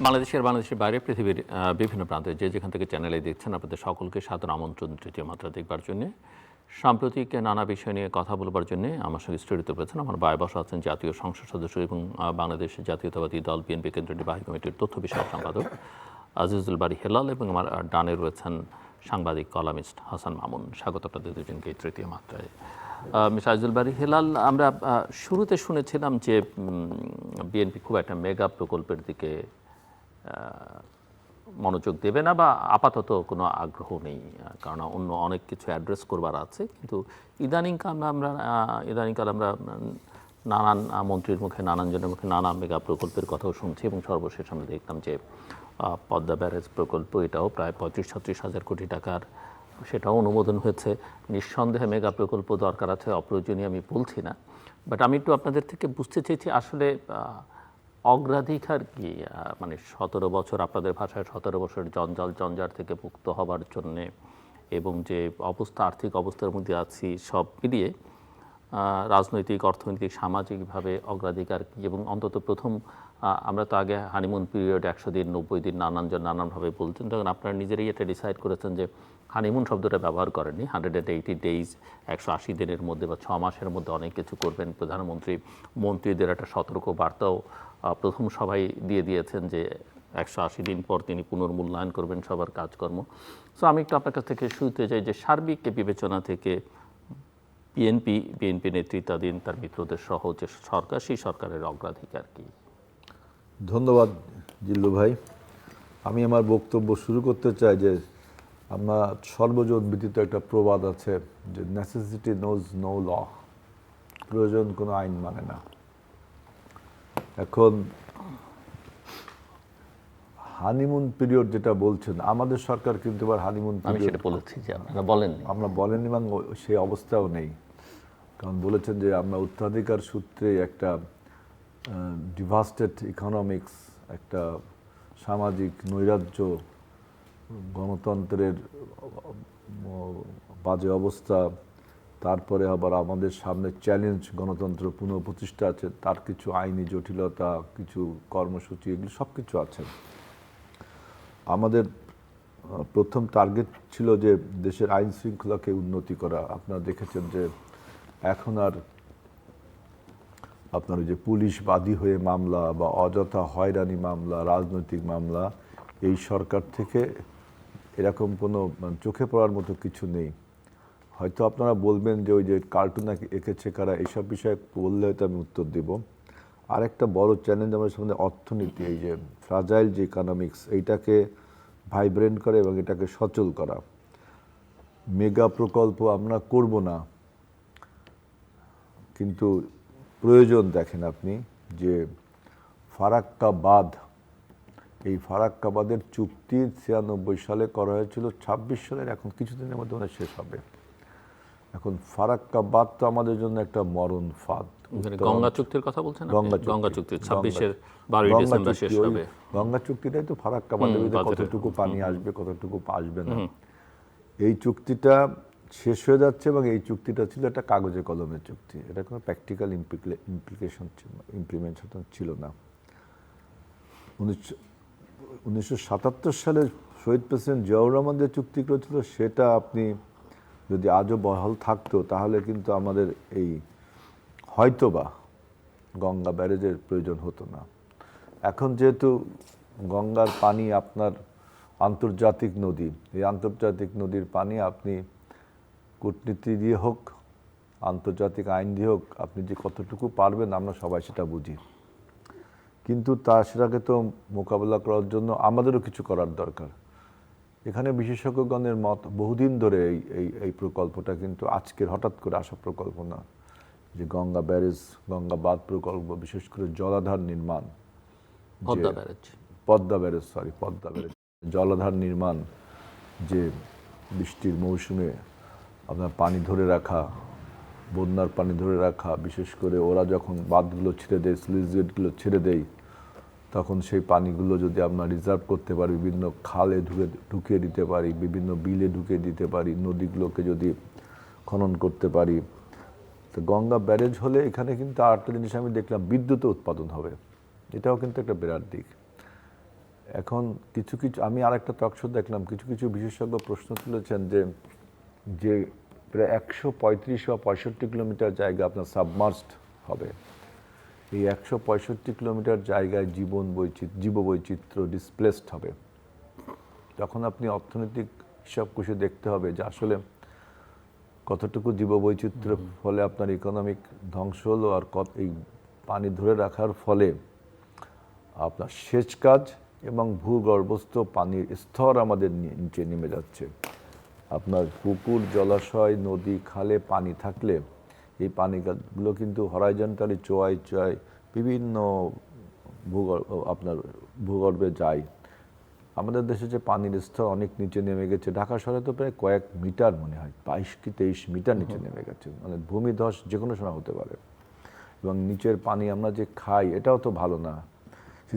বাংলাদেশের বাইরে পৃথিবীর বিভিন্ন প্রান্তে যে যেখান থেকে চ্যানেলে দেখছেন আপনাদের সকলকে সাদর আমন্ত্রণ তৃতীয় মাত্রা দেখবার জন্য। সাম্প্রতিক নানা বিষয় নিয়ে কথা বলবার জন্য আমার সঙ্গে স্টুডিওতে রয়েছেন আমার বায় বসা আছেন জাতীয় সংসদ সদস্য এবং বাংলাদেশ জাতীয়তাবাদী দল বিএনপি কেন্দ্রীয় নির্বাহী কমিটির তথ্য বিষয়ক সম্পাদক আজিজুল বারী হেলাল এবং আমার ডানে রয়েছেন সাংবাদিক কলামিস্ট হাসান মামুন। স্বাগত আপনাদের দুজনকে এই তৃতীয় মাত্রায়। মিস্টার আজিজুল বারী হেলাল, আমরা শুরুতে শুনেছিলাম যে বিএনপি খুব একটা মেগা প্রকল্পের দিকে মনোযোগ দেবে না বা আপাতত কোনো আগ্রহ নেই, কারণ অন্য অনেক কিছু অ্যাড্রেস করবার আছে। কিন্তু ইদানিংকাল আমরা নানান মন্ত্রীর মুখে, নানান জনের মুখে নানা মেগা প্রকল্পের কথাও শুনছি এবং সর্বশেষ আমরা দেখলাম যে পদ্মা ব্যারেজ প্রকল্প, এটাও প্রায় 35-36 হাজার কোটি টাকার, সেটাও অনুমোদন হয়েছে। নিঃসন্দেহে মেগা প্রকল্প দরকার আছে, অপ্রয়োজনীয় আমি বলছি না, বাট আমি একটু আপনাদের থেকে বুঝতে চেয়েছি আসলে অগ্রাধিকার কি, মানে 17 বছর, আপনাদের ভাষায় 17 বছর জঞ্জাল থেকে মুক্ত হবার জন্যে এবং যে অবস্থা, আর্থিক অবস্থার মধ্যে আছি, সব মিলিয়ে রাজনৈতিক, অর্থনৈতিক, সামাজিকভাবে অগ্রাধিকার কি? এবং অন্তত প্রথম, আমরা তো আগে হানিমুন পিরিয়ড 100 দিন, 90 দিন নানানজন নানানভাবে বলতেন, তখন আপনারা নিজেরাই এটা ডিসাইড করেছেন যে হানিমুন শব্দটা ব্যবহার করেননি, 180 ডেইজ, 180 দিনের মধ্যে বা 6 মাসের মধ্যে অনেক কিছু করবেন। প্রধানমন্ত্রী মন্ত্রীদের একটা সতর্ক বার্তাও প্রথম সভায় দিয়ে দিয়েছেন যে 180 দিন পর তিনি পুনর্মূল্যায়ন করবেন সবার কাজকর্ম। সো আমি একটু আপনার কাছ থেকে শুনতে চাই যে সার্বিক বিবেচনা থেকে বিএনপি নেতৃত্বাধীন তার মিত্রদের সহ যে সরকার, সেই সরকারের অগ্রাধিকার কি? ধন্যবাদ জিল্লু ভাই। আমি আমার বক্তব্য শুরু করতে চাই যে আমরা সর্বজন বিদিত একটা প্রবাদ আছে যে নেসেসিটি নোজ নো ল, প্রয়োজন কোনো আইন মানে না। এখন হানিমুন পিরিয়ড যেটা বলছেন, আমাদের সরকার কিন্তু এবার হানিমুন পিরিয়ড বলেছি যে আপনারা বলেননি, আমরা বলেননি, এবং সেই অবস্থাও নেই। কারণ বলেছেন যে আমরা উত্তরাধিকার সূত্রে একটা ডিভাস্টেড ইকোনমিক্স, একটা সামাজিক নৈরাজ্য, গণতন্ত্রের বাজে অবস্থা, তারপরে আবার আমাদের সামনে চ্যালেঞ্জ গণতন্ত্র পুনঃপ্রতিষ্ঠা আছে, তার কিছু আইনি জটিলতা, কিছু কর্মসূচি, এগুলো সব কিছু আছে। আমাদের প্রথম টার্গেট ছিল যে দেশের আইন শৃঙ্খলাকে উন্নতি করা। আপনারা দেখেছেন যে এখন আর আপনার যে পুলিশ বাদী হয়ে মামলা বা অযথা হয়রানি মামলা, রাজনৈতিক মামলা, এই সরকার থেকে এরকম কোনো চোখে পড়ার মতো কিছু নেই। হয়তো আপনারা বলবেন যে ওই যে কার্টুন এঁকেছে কারা, এইসব বিষয়ে বললে হয়তো আমি উত্তর দেব। আরেকটা বড় চ্যালেঞ্জ আমাদের সামনে অর্থনীতি, এই যে ফ্রাজাইল যে ইকোনমিক্স, এইটাকে ভাইব্রেন্ট করে এবং এটাকে সচল করা। মেগা প্রকল্প আমরা করব না, কিন্তু প্রয়োজন দেখেন আপনি যে ফারাক্কা বাঁধ, এই ফারাক্কা বাঁধের চুক্তি 96 সালে করা হয়েছিল, 26 সালের এখন কিছুদিনের মধ্যে মানে শেষ হবে। এখন ফারাক্কা বাঁধ তো আমাদের জন্য একটা মরণ ফাঁদ। গঙ্গা চুক্তির কথা বলছেন? গঙ্গা চুক্তি 26-12 ডিসেম্বর শেষ হবে। গঙ্গা চুক্তিটাই তো ফারাক্কা বাঁধের কতটুকু পানি আসবে, কতটুকু আসবে না, এই চুক্তিটা শেষ হয়ে যাচ্ছে। এবং এই চুক্তিটা ছিল একটা কাগজে কলমের চুক্তি, এটা কোনো প্র্যাকটিক্যাল ইমপ্লিমেন্টেশন ছিল না। 1977 সালে শহীদ প্রেসিডেন্ট জিয়াউর রহমান যে চুক্তি করেছিল, সেটা আপনি যদি আজও বহাল থাকতো তাহলে কিন্তু আমাদের এই হয়তোবা গঙ্গা ব্যারেজের প্রয়োজন হতো না। এখন যেহেতু গঙ্গার পানি আপনার আন্তর্জাতিক নদী, এই আন্তর্জাতিক নদীর পানি আপনি কূটনীতি দিয়ে হোক, আন্তর্জাতিক আইন দিয়ে হোক, আপনি যে কতটুকু পারবেন আমরা সবাই সেটা বুঝি, কিন্তু সেটাকে তো মোকাবেলা করার জন্য আমাদেরও কিছু করার দরকার। এখানে বিশেষজ্ঞগণের মত, বহুদিন ধরে এই প্রকল্পটা কিন্তু আজকের হঠাৎ করে আসা প্রকল্প না, যে গঙ্গা ব্যারেজ, গঙ্গা বাঁধ প্রকল্প, বিশেষ করে জলাধার নির্মাণ, পদ্মা ব্যারেজ জলাধার নির্মাণ, যে বৃষ্টির মৌসুমে আপনার পানি ধরে রাখা, বন্যার পানি ধরে রাখা, বিশেষ করে ওরা যখন বাঁধগুলো ছেড়ে দেয়, স্লুইস গেটগুলো ছেড়ে দেয়, তখন সেই পানিগুলো যদি আমরা রিজার্ভ করতে পারি, বিভিন্ন খালে ঢুকিয়ে দিতে পারি, বিভিন্ন বিলে ঢুকিয়ে দিতে পারি, নদীগুলোকে যদি খনন করতে পারি, তো গঙ্গা ব্যারেজ হলে এখানে কিন্তু আরেকটা জিনিস আমি দেখলাম, বিদ্যুৎ উৎপাদন হবে। এটাও কিন্তু একটা বিরাট দিক। এখন কিছু কিছু আমি আরেকটা টক শো দেখলাম, কিছু কিছু বিশেষজ্ঞ প্রশ্ন তুলেছেন যে যে প্রায় 135 বা 65 কিলোমিটার জায়গা আপনার সাবমার্সড হবে, এই 165 কিলোমিটার জায়গায় জীববৈচিত্র্য ডিসপ্লেসড হবে। তখন আপনি অর্থনৈতিক হিসাব কষে দেখতে হবে যে আসলে কতটুকু জীববৈচিত্র্যের ফলে আপনার ইকোনমিক ধ্বংস হলো, আর এই পানি ধরে রাখার ফলে আপনার সেচ কাজ এবং ভূগর্ভস্থ পানির স্তর আমাদের নিচে নেমে যাচ্ছে। আপনার পুকুর, জলাশয়, নদী, খালে পানি থাকলে এই পানিগুলো কিন্তু হরাইজন্টালি চোয়াই চোয়াই বিভিন্ন ভূগর্ভে যায়। আমাদের দেশে যে পানির স্তর অনেক নিচে নেমে গেছে, ঢাকা শহরে তো প্রায় কয়েক মিটার, মনে হয় 22 কি 23 মিটার নিচে নেমে গেছে। মানে ভূমিধস যে কোনো সময় হতে পারে। এবং নিচের পানি আমরা যে খাই এটাও তো ভালো না।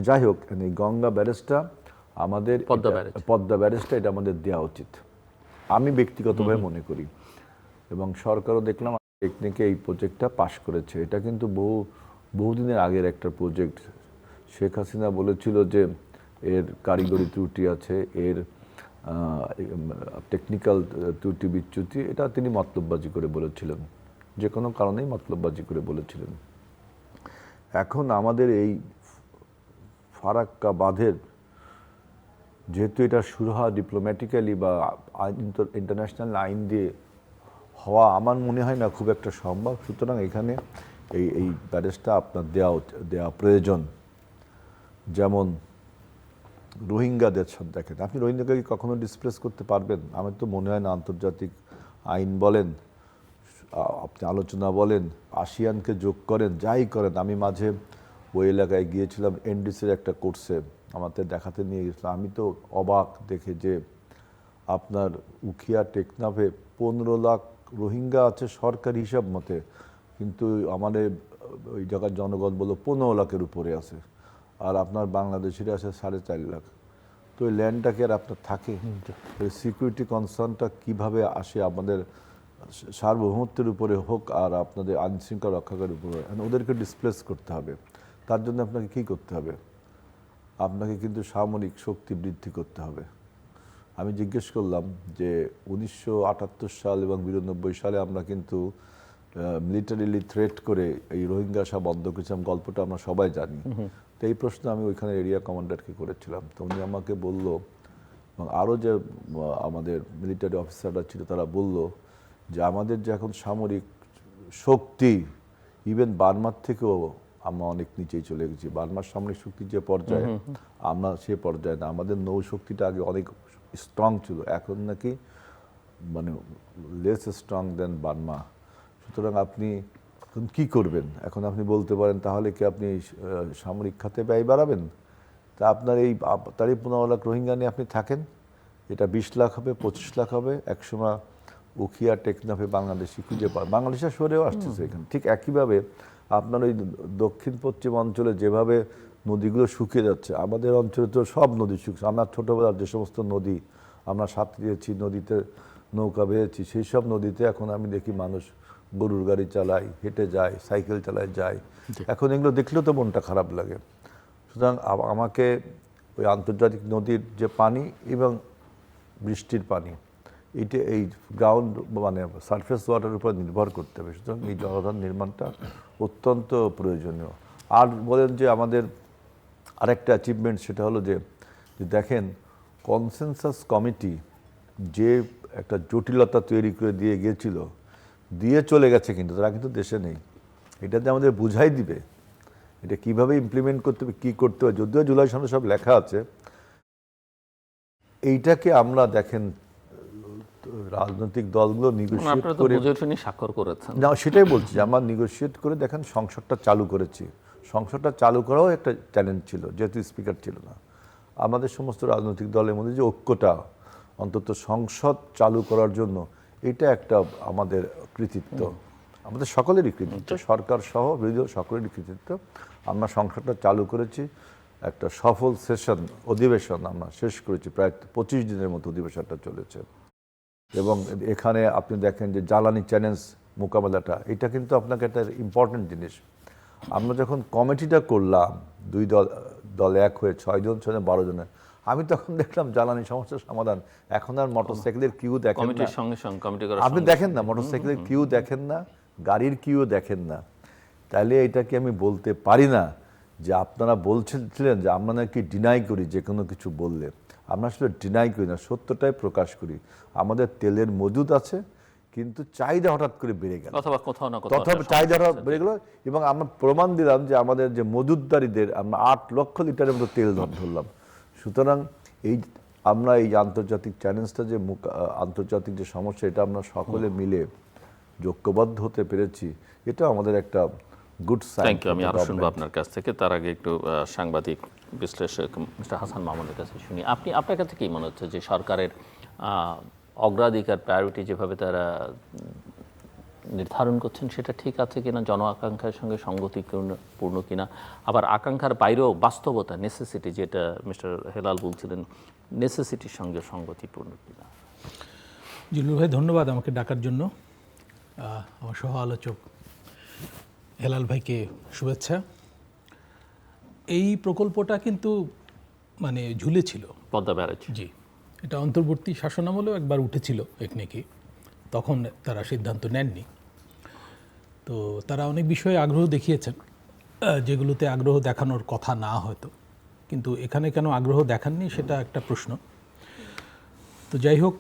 যাই হোক, এই গঙ্গা ব্যারেজটা আমাদের, পদ্মা ব্যারেজটা এটা আমাদের দেওয়া উচিত, আমি ব্যক্তিগতভাবে মনে করি। এবং সরকারও দেখলাম টেকনিকে এই প্রজেক্টটা পাশ করেছে। এটা কিন্তু বহুদিনের আগের একটা প্রজেক্ট। শেখ হাসিনা বলেছিল যে এর কারিগরি ত্রুটি আছে, এর টেকনিক্যাল ত্রুটি বিচ্যুতি, এটা তিনি মতলববাজি করে বলেছিলেন, যে কোনো কারণেই মতলববাজি করে বলেছিলেন। এখন আমাদের এই ফারাক্কা বাঁধের, যেহেতু এটা শুরু হওয়া ডিপ্লোম্যাটিক্যালি বা ইন্টারন্যাশনাল আইন দিয়ে হওয়া আমার মনে হয় না খুব একটা সম্ভব। সুতরাং এখানে এই ব্যারেজটা আপনার দেওয়া প্রয়োজন। যেমন রোহিঙ্গাদের সাথে দেখেন, আপনি রোহিঙ্গাকে কখনো ডিসপ্লেস করতে পারবেন? আমার তো মনে হয় না। আন্তর্জাতিক আইন বলেন, আপনি আলোচনা বলেন, আসিয়ানকে যোগ করেন, যাই করেন। আমি মাঝে ওই এলাকায় গিয়েছিলাম এনডিসির একটা কোর্সে, আমাদের দেখাতে নিয়ে গেছিলাম। আমি তো অবাক দেখে যে আপনার উখিয়া টেকনাফে 15 লাখ রোহিঙ্গা আছে সরকারি হিসাব মতে, কিন্তু আমাদের ওই জায়গার জনগণ বলল 15 লাখের উপরে আছে, আর আপনার বাংলাদেশের আছে 4.5 লাখ। তো ওই ল্যান্ডটাকে আর আপনার থাকে, ওই সিকিউরিটি কনসার্নটা কীভাবে আসে আমাদের সার্বভৌমত্বের উপরে হোক আর আপনাদের আইনশৃঙ্খলা রক্ষাকারীর উপরে, ওদেরকে ডিসপ্লেস করতে হবে। তার জন্য আপনাকে কী করতে হবে? আপনাকে কিন্তু সামরিক শক্তি বৃদ্ধি করতে হবে। আমি জিজ্ঞেস করলাম যে 1978 সাল এবং 1992 সালে আমরা কিন্তু মিলিটারিলি থ্রেট করে এই রোহিঙ্গা আসা বন্ধ করেছিলাম, গল্পটা আমরা সবাই জানি। তো এই প্রশ্ন আমি ওইখানে এরিয়া কমান্ডারকে করেছিলাম। তো উনি আমাকে বলল, এবং আরও যে আমাদের মিলিটারি অফিসাররা ছিল তারা বলল যে আমাদের যে এখন সামরিক শক্তি ইভেন বার্মার থেকেও আমরা অনেক নিচেই চলে গেছি। বার্মার সামরিক শক্তির যে পর্যায়ে, আমরা সে পর্যায়ে না। আমাদের নৌ শক্তিটা আগে অনেক স্ট্রং ছিল, এখন নাকি মানে লেস স্ট্রং দেন বার্মা। সুতরাং আপনি কি করবেন এখন? আপনি বলতে পারেন তাহলে কি আপনি সামরিক খাতে ব্যয় বাড়াবেন? তা আপনার এই তারই 15 লাখ রোহিঙ্গা নিয়ে আপনি থাকেন, এটা 20 লাখ হবে, 25 লাখ হবে। একসময় উখিয়া টেকনাফে বাংলাদেশি খুঁজে পায়, বাংলাদেশের শহরেও আসতেছে এখানে। ঠিক একইভাবে আপনার ওই দক্ষিণ পশ্চিম অঞ্চলে যেভাবে নদীগুলো শুকিয়ে যাচ্ছে, আমাদের অঞ্চলে তো সব নদী শুকছে। আমরা ছোটোবেলার যে সমস্ত নদী আমরা সাঁতরিয়েছি, নদীতে নৌকা বেয়েছি, সেই সব নদীতে এখন আমি দেখি মানুষ গরুর গাড়ি চালায়, হেঁটে যায়, সাইকেল চালায় যায়। এখন এগুলো দেখলেও তো মনটা খারাপ লাগে। সুতরাং আমাকে ওই আন্তর্জাতিক নদীর যে পানি এবং বৃষ্টির পানি, এইটা এই গ্রাউন্ড মানে সারফেস ওয়াটারের উপর নির্ভর করতে হবে। সুতরাং এই জলাধার নির্মাণটা অত্যন্ত প্রয়োজনীয়। আর বলেন যে আমাদের আরেকটা অ্যাচিভমেন্ট, সেটা হলো যে দেখেন কনসেনসাস কমিটি যে একটা জটিলতা তৈরি করে দিয়ে গিয়েছিল, দিয়ে চলে গেছে, কিন্তু তারা কিন্তু দেশে নেই। এটাতে আমাদের বুঝাই দিবে এটা কিভাবে ইমপ্লিমেন্ট করতে হবে, কী করতে হবে। যদিও জুলাই সনদে সব লেখা আছে, এইটাকে আমরা দেখেন রাজনৈতিক দলগুলো নেগোশিয়েট করে স্বাক্ষর করেছেন না, সেটাই বলছি যে আমরা নেগোশিয়েট করে দেখেন সংসদটা চালু করেছি। সংসদটা চালু করাও একটা চ্যালেঞ্জ ছিল, যেহেতু স্পিকার ছিল না। আমাদের সমস্ত রাজনৈতিক দলের মধ্যে যে ঐক্যটা, অন্তত সংসদ চালু করার জন্য, এটা একটা আমাদের কৃতিত্ব, আমাদের সকলেরই কৃতিত্ব, সরকার সহ বিরোধী দল সকলেরই কৃতিত্ব। আমরা সংসদটা চালু করেছি, একটা সফল অধিবেশন আমরা শেষ করেছি। প্রায় 25 দিনের মতো অধিবেশনটা চলেছে। এবং এখানে আপনি দেখেন যে জ্বালানি চ্যালেঞ্জ মোকাবেলাটা, এটা কিন্তু আপনাকে একটা ইম্পর্টেন্ট জিনিস। আমরা যখন কমিটিটা করলাম, দুই দল এক হয়ে 6 জন 12 জনে, আমি তখন দেখলাম জ্বালানি সমস্যার সমাধান। এখন আর মোটরসাইকেলের কিউ দেখেন না, কমিটির সঙ্গে সঙ্গে কমিটি করার আপনি দেখেন না, মোটরসাইকেলের কিউ দেখেন না, গাড়ির কিউ দেখেন না। তাহলে এটা কি আমি বলতে পারি না যে আপনারা বলছিলেন যে আমরা নাকি ডিনাই করি যে কোনো কিছু বললে? আমরা আসলে ডিনাই করি না, সত্যটাই প্রকাশ করি। আমাদের তেলের মজুদ আছে, কিন্তু চাহিদা হঠাৎ করে বেড়ে গেল, অথবা কোথাও না কোথাও তথা চাহিদা হঠাৎ বেড়ে গেল। এবং আমরা প্রমাণ দিলাম যে আমাদের যে মজুদদারিদের আমরা 8 লক্ষ লিটারের মতো তেল ধরলাম। সুতরাং আমরা এই আন্তর্জাতিক চ্যালেঞ্জটা যে আন্তর্জাতিক যে সমস্যা, এটা আমরা সকলে মিলে ঐক্যবদ্ধ হতে পেরেছি, এটা আমাদের একটা গুড সাইন। Thank you. আমি আরো শুনবো আপনার কাছ থেকে, তার আগে একটু সাংবাদিক বিশ্লেষক মিস্টার হাসান মামুনের কাছে শুনি। আপনার কাছে কি মনে হচ্ছে যে সরকারের অগ্রাধিকার, প্রায়োরিটি যেভাবে তারা নির্ধারণ করছেন সেটা ঠিক আছে কিনা, জন আকাঙ্ক্ষার সঙ্গে সঙ্গতিপূর্ণ কিনা, আবার আকাঙ্ক্ষার বাইরেও বাস্তবতা, নেসেসিটি, যেটা মিস্টার হেলাল বলছিলেন, নেসেসিটির সঙ্গে সঙ্গতিপূর্ণ কিনা? জিল্লুর ভাই, ধন্যবাদ আমাকে ডাকার জন্য। আমার সহ আলোচক হেলাল ভাইকে শুভেচ্ছা। এই প্রকল্পটা কিন্তু মানে ঝুলেছিল, পদ্মা ব্যারেজ। জি, এটা অন্তর্বর্তী শাসনামলেও একবার উঠেছিল একনেকে, তখন তারা সিদ্ধান্ত নেননি। তো তারা অনেক বিষয়ে আগ্রহ দেখিয়েছেন, যেগুলোতে আগ্রহ দেখানোর কথা না হয়তো, কিন্তু এখানে কেন আগ্রহ দেখাননি সেটা একটা প্রশ্ন। তো যাই হোক,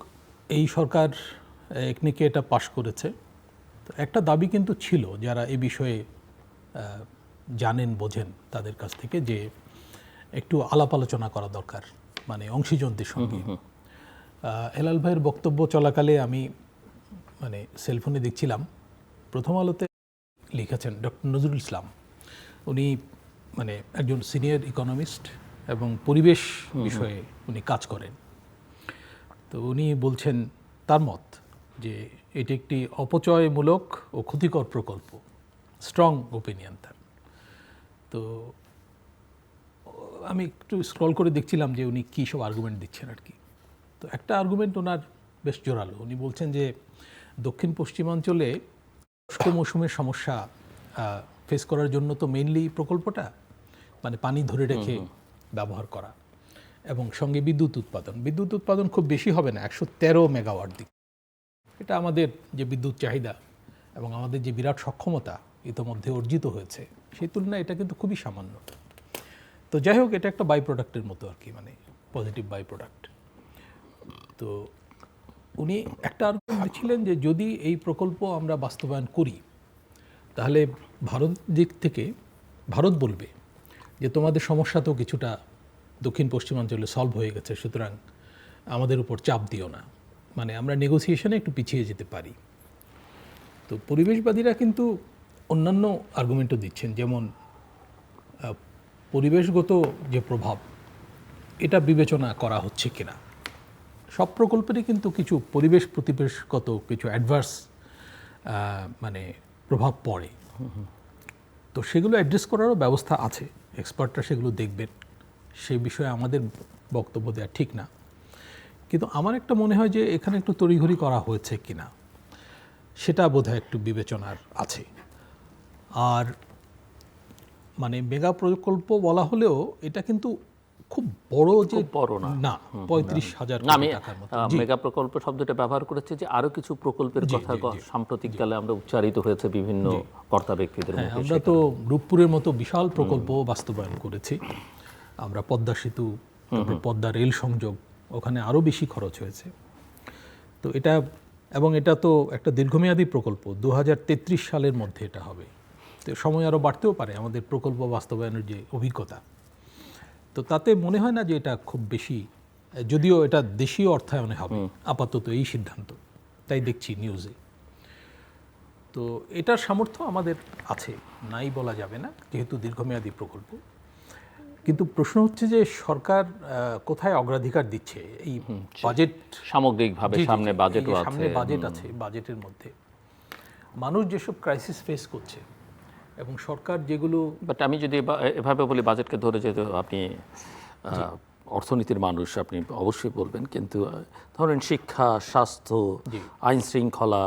এই সরকার একনেকে এটা পাশ করেছে। তো একটা দাবি কিন্তু ছিল, যারা এই বিষয়ে জানেন বোঝেন তাদের কাছ থেকে, যে একটু আলাপ আলোচনা করা দরকার, মানে অংশীজনদের সঙ্গে। হেলাল ভাইয়ের বক্তব্য চলাকালে আমি মানে সেলফোনে দেখছিলাম, প্রথম আলোতে লিখেছেন ডক্টর নজরুল ইসলাম, উনি মানে একজন সিনিয়র ইকোনমিস্ট এবং পরিবেশ বিষয়ে উনি কাজ করেন। তো উনি বলছেন তার মত যে এটি একটি অপচয়মূলক ও ক্ষতিকর প্রকল্প, স্ট্রং ওপিনিয়ন তার। তো আমি একটু স্ক্রল করে দেখছিলাম যে উনি কী সব আর্গুমেন্ট দিচ্ছেন আর কি। তো একটা আর্গুমেন্ট ওনার বেশ জোরালো। উনি বলছেন যে দক্ষিণ পশ্চিমাঞ্চলে শুষ্ক মৌসুমের সমস্যা ফেস করার জন্য তো মেইনলি প্রকল্পটা মানে পানি ধরে রেখে ব্যবহার করা, এবং সঙ্গে বিদ্যুৎ উৎপাদন খুব বেশি হবে না, 113 মেগাওয়াট দিক। এটা আমাদের যে বিদ্যুৎ চাহিদা এবং আমাদের যে বিরাট সক্ষমতা ইতোমধ্যে অর্জিত হয়েছে, সেই তুলনায় এটা কিন্তু খুবই সামান্য। তো যাই হোক, এটা একটা বাই প্রোডাক্টের মতো আর কি, মানে পজিটিভ বাই প্রোডাক্ট। তো উনি একটা আর্গুমেন্ট দিচ্ছিলেন যে যদি এই প্রকল্প আমরা বাস্তবায়ন করি, তাহলে ভারত দিক থেকে ভারত বলবে যে তোমাদের সমস্যা তো কিছুটা দক্ষিণ পশ্চিমাঞ্চলে সলভ হয়ে গেছে, সুতরাং আমাদের উপর চাপ দিও না, মানে আমরা নেগোসিয়েশনে একটু পিছিয়ে যেতে পারি। তো পরিবেশবাদীরা কিন্তু অন্যান্য আর্গুমেন্টও দিচ্ছেন, যেমন পরিবেশগত যে প্রভাব, এটা বিবেচনা করা হচ্ছে কিনা। সব প্রকল্পেরই কিন্তু কিছু পরিবেশগত কিছু অ্যাডভার্স মানে প্রভাব পড়ে। তো সেগুলো অ্যাড্রেস করারও ব্যবস্থা আছে, এক্সপার্টরা সেগুলো দেখবেন, সেই বিষয়ে আমাদের বক্তব্য দেওয়া ঠিক না। কিন্তু আমার একটা মনে হয় যে এখানে একটু তড়িঘড়ি করা হয়েছে কিনা সেটা বোধহয় একটু বিবেচনার আছে। আর মানে মেগা প্রকল্প বলা হলেও এটা কিন্তু খুব বড় যে বড় না, 35,000 আমি টাকার মতো। মেগা প্রকল্প শব্দটা ব্যবহার করেছি যে আরো কিছু প্রকল্পের কথা সাম্প্রতিককালে আমরা উচ্চারিত হয়েছে বিভিন্ন কর্তা ব্যক্তিদের মধ্যে। আমরা তো রূপপুরের মতো বিশাল প্রকল্প বাস্তবায়ন করেছি, আমরা পদ্মা সেতু, পদ্মা রেল সংযোগ, ওখানে আরও বেশি খরচ হয়েছে। তো এটা, এবং এটা তো একটা দীর্ঘমেয়াদী প্রকল্প, 2033 সালের মধ্যে এটা হবে। তো সময় আরও বাড়তেও পারে আমাদের প্রকল্প বাস্তবায়নের যে অভিজ্ঞতা। তো তাতে মনে হয় না যে এটা খুব বেশি, যদিও এটা দেশীয় অর্থায়নে হবে আপাতত এই সিদ্ধান্ত, তাই দেখছি নিউজে। তো এটার সামর্থ্য আমাদের আছে, নাই বলা যাবে না, যেহেতু দীর্ঘমেয়াদী প্রকল্প। কিন্তু প্রশ্ন হচ্ছে যে সরকার কোথায় অগ্রাধিকার দিচ্ছে এই বাজেট, সামগ্রিকভাবে সামনে বাজেটও আছে, সামনে বাজেট আছে, বাজেটের মধ্যে মানুষ যেসব ক্রাইসিস ফেস করছে এবং সরকার যেগুলো, বাট আমি যদি এভাবে বলি, বাজেটকে ধরে যেহেতু আপনি অর্থনীতির মানুষ, আপনি অবশ্যই বলবেন, কিন্তু ধরেন শিক্ষা, স্বাস্থ্য, আইন শৃঙ্খলা,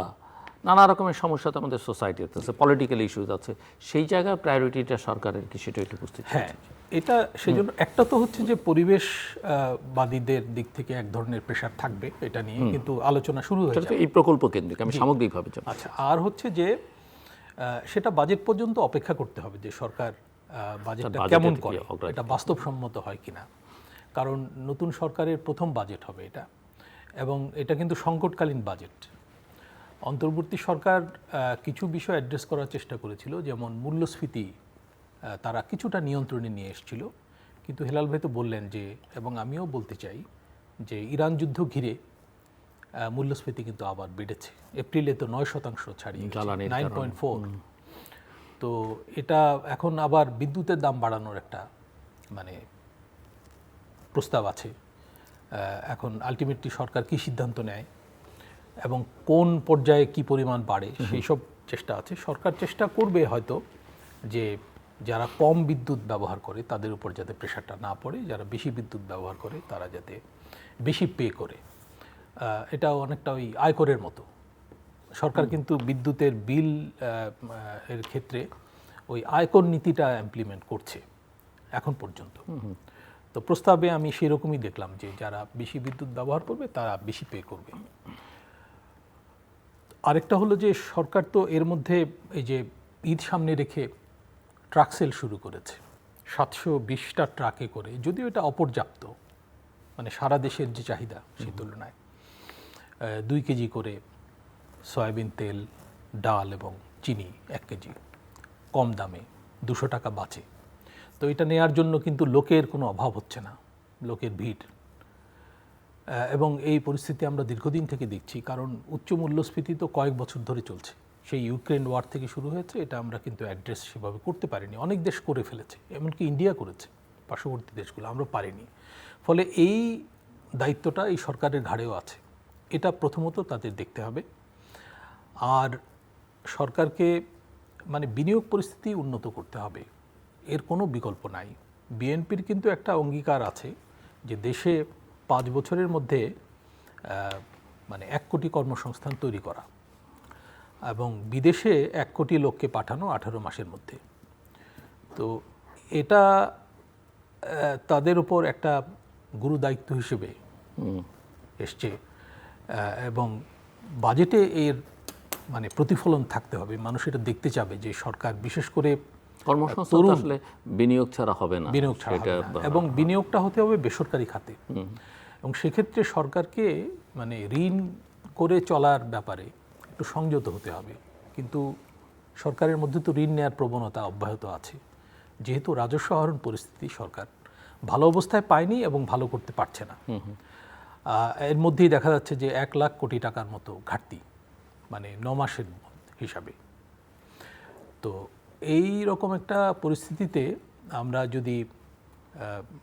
নানা রকমের সমস্যা তো আমাদের সোসাইটিতে আছে, পলিটিক্যাল ইস্যুজ আছে, সেই জায়গায় প্রায়োরিটিটা সরকারের কি সেটা একটু বুঝতে চাই। হ্যাঁ, এটা সেজন্য একটা তো হচ্ছে যে পরিবেশ বাদীদের দিক থেকে এক ধরনের প্রেশার থাকবে এটা নিয়ে, কিন্তু আলোচনা শুরু হয়ে সেটা তো যাবে। এই প্রকল্প কেন্দ্রিক, আমি সামগ্রিকভাবে জানি। আচ্ছা, আর হচ্ছে যে সেটা বাজেট পর্যন্ত অপেক্ষা করতে হবে যে সরকার বাজেটটা বাজেটের কেমন কি করে, অগ্রাধিকার। এটা বাস্তবসম্মত হয় কিনা। কারণ নতুন সরকারের প্রথম বাজেট হবে এটা, এবং এটা কিন্তু সংকটকালীন বাজেট। অন্তর্বর্তী সরকার কিছু বিষয় অ্যাড্রেস করার চেষ্টা করেছিল, যেমন মূল্যস্ফীতি তারা কিছুটা নিয়ন্ত্রণে নিয়ে এসেছিল, কিন্তু হেলাল ভাই তো বললেন যে, এবং আমিও বলতে চাই যে ইরান যুদ্ধ ঘিরে মূল্যস্ফীতি কিন্তু আবার বেড়েছে। এপ্রিলে তো 9% ছাড়িয়ে জ্বালানির 9.4। তো এটা এখন আবার বিদ্যুতের দাম বাড়ানোর একটা মানে প্রস্তাব আছে। এখন আলটিমেটলি সরকার কি সিদ্ধান্ত নেয় এবং কোন পর্যায়ে কি পরিমাণ বাড়ে সেই সব চেষ্টা আছে। সরকার চেষ্টা করবে হয়তো যে যারা কম বিদ্যুৎ ব্যবহার করে তাদের উপর যাতে প্রেশারটা না পড়ে, যারা বেশি বিদ্যুৎ ব্যবহার করে তারা যাতে বেশি পে করে। এটা অনেকটা ওই আয়করের মতো। সরকার কিন্তু বিদ্যুতের বিল এর ক্ষেত্রে ওই আয়কর নীতিটা ইমপ্লিমেন্ট করছে এখন পর্যন্ত। তো প্রস্তাবে আমি সেরকমই দেখলাম যে যারা বেশি বিদ্যুৎ ব্যবহার করবে তারা বেশি পে করবে। আরেকটা হলো যে সরকার তো এর মধ্যে এই যে ঈদ সামনে রেখে ট্রাক সেল শুরু করেছে 720টা ট্রাকে করে, যদিও এটা অপর্যাপ্ত, মানে সারা দেশের যে চাহিদা সেই তুলনায় 2 কেজি করে সয়াবিন তেল, ডাল এবং চিনি 1 কেজি কম দামে 200 টাকা বাঁচে। তো এটা নেয়ার জন্য কিন্তু লোকের কোনো অভাব হচ্ছে না, লোকের ভিড়। এবং এই পরিস্থিতি আমরা দীর্ঘদিন থেকে দেখছি, কারণ উচ্চ মূল্যস্ফীতি তো কয়েক বছর ধরে চলছে। সেই ইউক্রেন ওয়ার থেকে শুরু হয়েছে, এটা আমরা কিন্তু অ্যাড্রেস সেভাবে করতে পারিনি। অনেক দেশ করে ফেলেছে, এমনকি ইন্ডিয়া করেছে, পার্শ্ববর্তী দেশগুলো, আমরা পারিনি। ফলে এই দায়িত্বটা এই সরকারের ঘাড়েও আছে, এটা প্রথমত তাদের দেখতে হবে। আর সরকারকে মানে বিনিয়োগ পরিস্থিতি উন্নত করতে হবে, এর কোনো বিকল্প নাই। বিএনপির কিন্তু একটা অঙ্গীকার আছে যে দেশে 5 বছরের মধ্যে মানে 1 কোটি কর্মসংস্থান তৈরি করা এবং বিদেশে 1 কোটি লোককে পাঠানো 18 মাসের মধ্যে। তো এটা তাদের উপর একটা গুরু দায়িত্ব হিসেবে এসছে, এবং বাজেটে এর মানে প্রতিফলন থাকতে হবে। মানুষ এটা দেখতে চাবে যে সরকার বিশেষ করে কর্মসংস্থান তো আসলে বিনিয়োগ ছাড়া হবে না, বিনিয়োগ ছাড়া হবে না, এবং বিনিয়োগটা হতে হবে বেসরকারি খাতে। এবং সেক্ষেত্রে সরকারকে মানে ঋণ করে চলার ব্যাপারে একটু সংযত হতে হবে। কিন্তু সরকারের মধ্যে তো ঋণ নেওয়ার প্রবণতা অব্যাহত আছে, যেহেতু রাজস্ব আহরণ পরিস্থিতি সরকার ভালো অবস্থায় পায়নি এবং ভালো করতে পারছে না। এর মধ্যেই দেখা যাচ্ছে যে 1 লাখ কোটি টাকার মতো ঘাটতি, মানে 9 মাসের হিসাবে। তো এই রকম একটা পরিস্থিতিতে আমরা যদি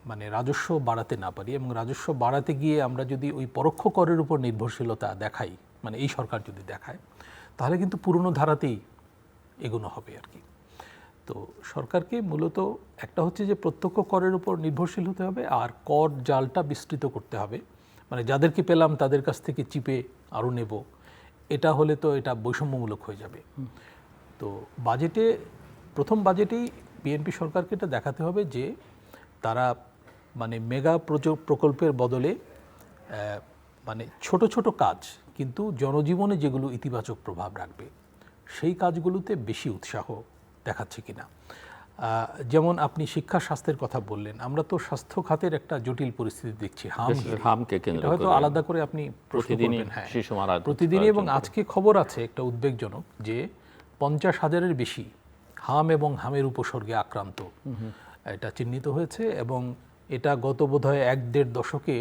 মানে রাজস্ব বাড়াতে না পারি, এবং রাজস্ব বাড়াতে গিয়ে আমরা যদি ওই পরোক্ষ করের উপর নির্ভরশীলতা দেখাই, মানে এই সরকার যদি দেখায়, তাহলে কিন্তু পুরনো ধারাতেই এগোনো হবে আর কি। তো সরকারকে মূলত একটা হচ্ছে যে প্রত্যক্ষ করের উপর নির্ভরশীল হতে হবে, আর কর জালটা বিস্তৃত করতে হবে। মানে যাদেরকে পেলাম তাদের কাছ থেকে চিপে আরও নেব, এটা হলে তো এটা বৈষম্যমূলক হয়ে যাবে। তো বাজেটে, প্রথম বাজেটেই বিএনপি সরকারকে এটা দেখাতে হবে যে তারা মানে মেগা প্রকল্পের বদলে মানে ছোট ছোট কাজ, কিন্তু জনজীবনে যেগুলো ইতিবাচক প্রভাব রাখবে সেই কাজগুলোতে বেশি উৎসাহ দেখাচ্ছে কিনা। যেমন আপনি শিক্ষা স্বাস্থ্যের কথা বললেন, আমরা তো স্বাস্থ্য খাতের একটা জটিল পরিস্থিতি দেখছি। হামকে কেন্দ্র হয়তো করে আলাদা করে আপনি প্রতিদিনই শিশু মারা যাচ্ছে প্রতিদিনই, এবং আজকে খবর আছে একটা উদ্বেগজনক যে 50,000-এর বেশি হাম এবং হামের উপসর্গে আক্রান্ত এটা চিহ্নিত হয়েছে, এবং এটা গত বোধহয় 1-1.5 দশকে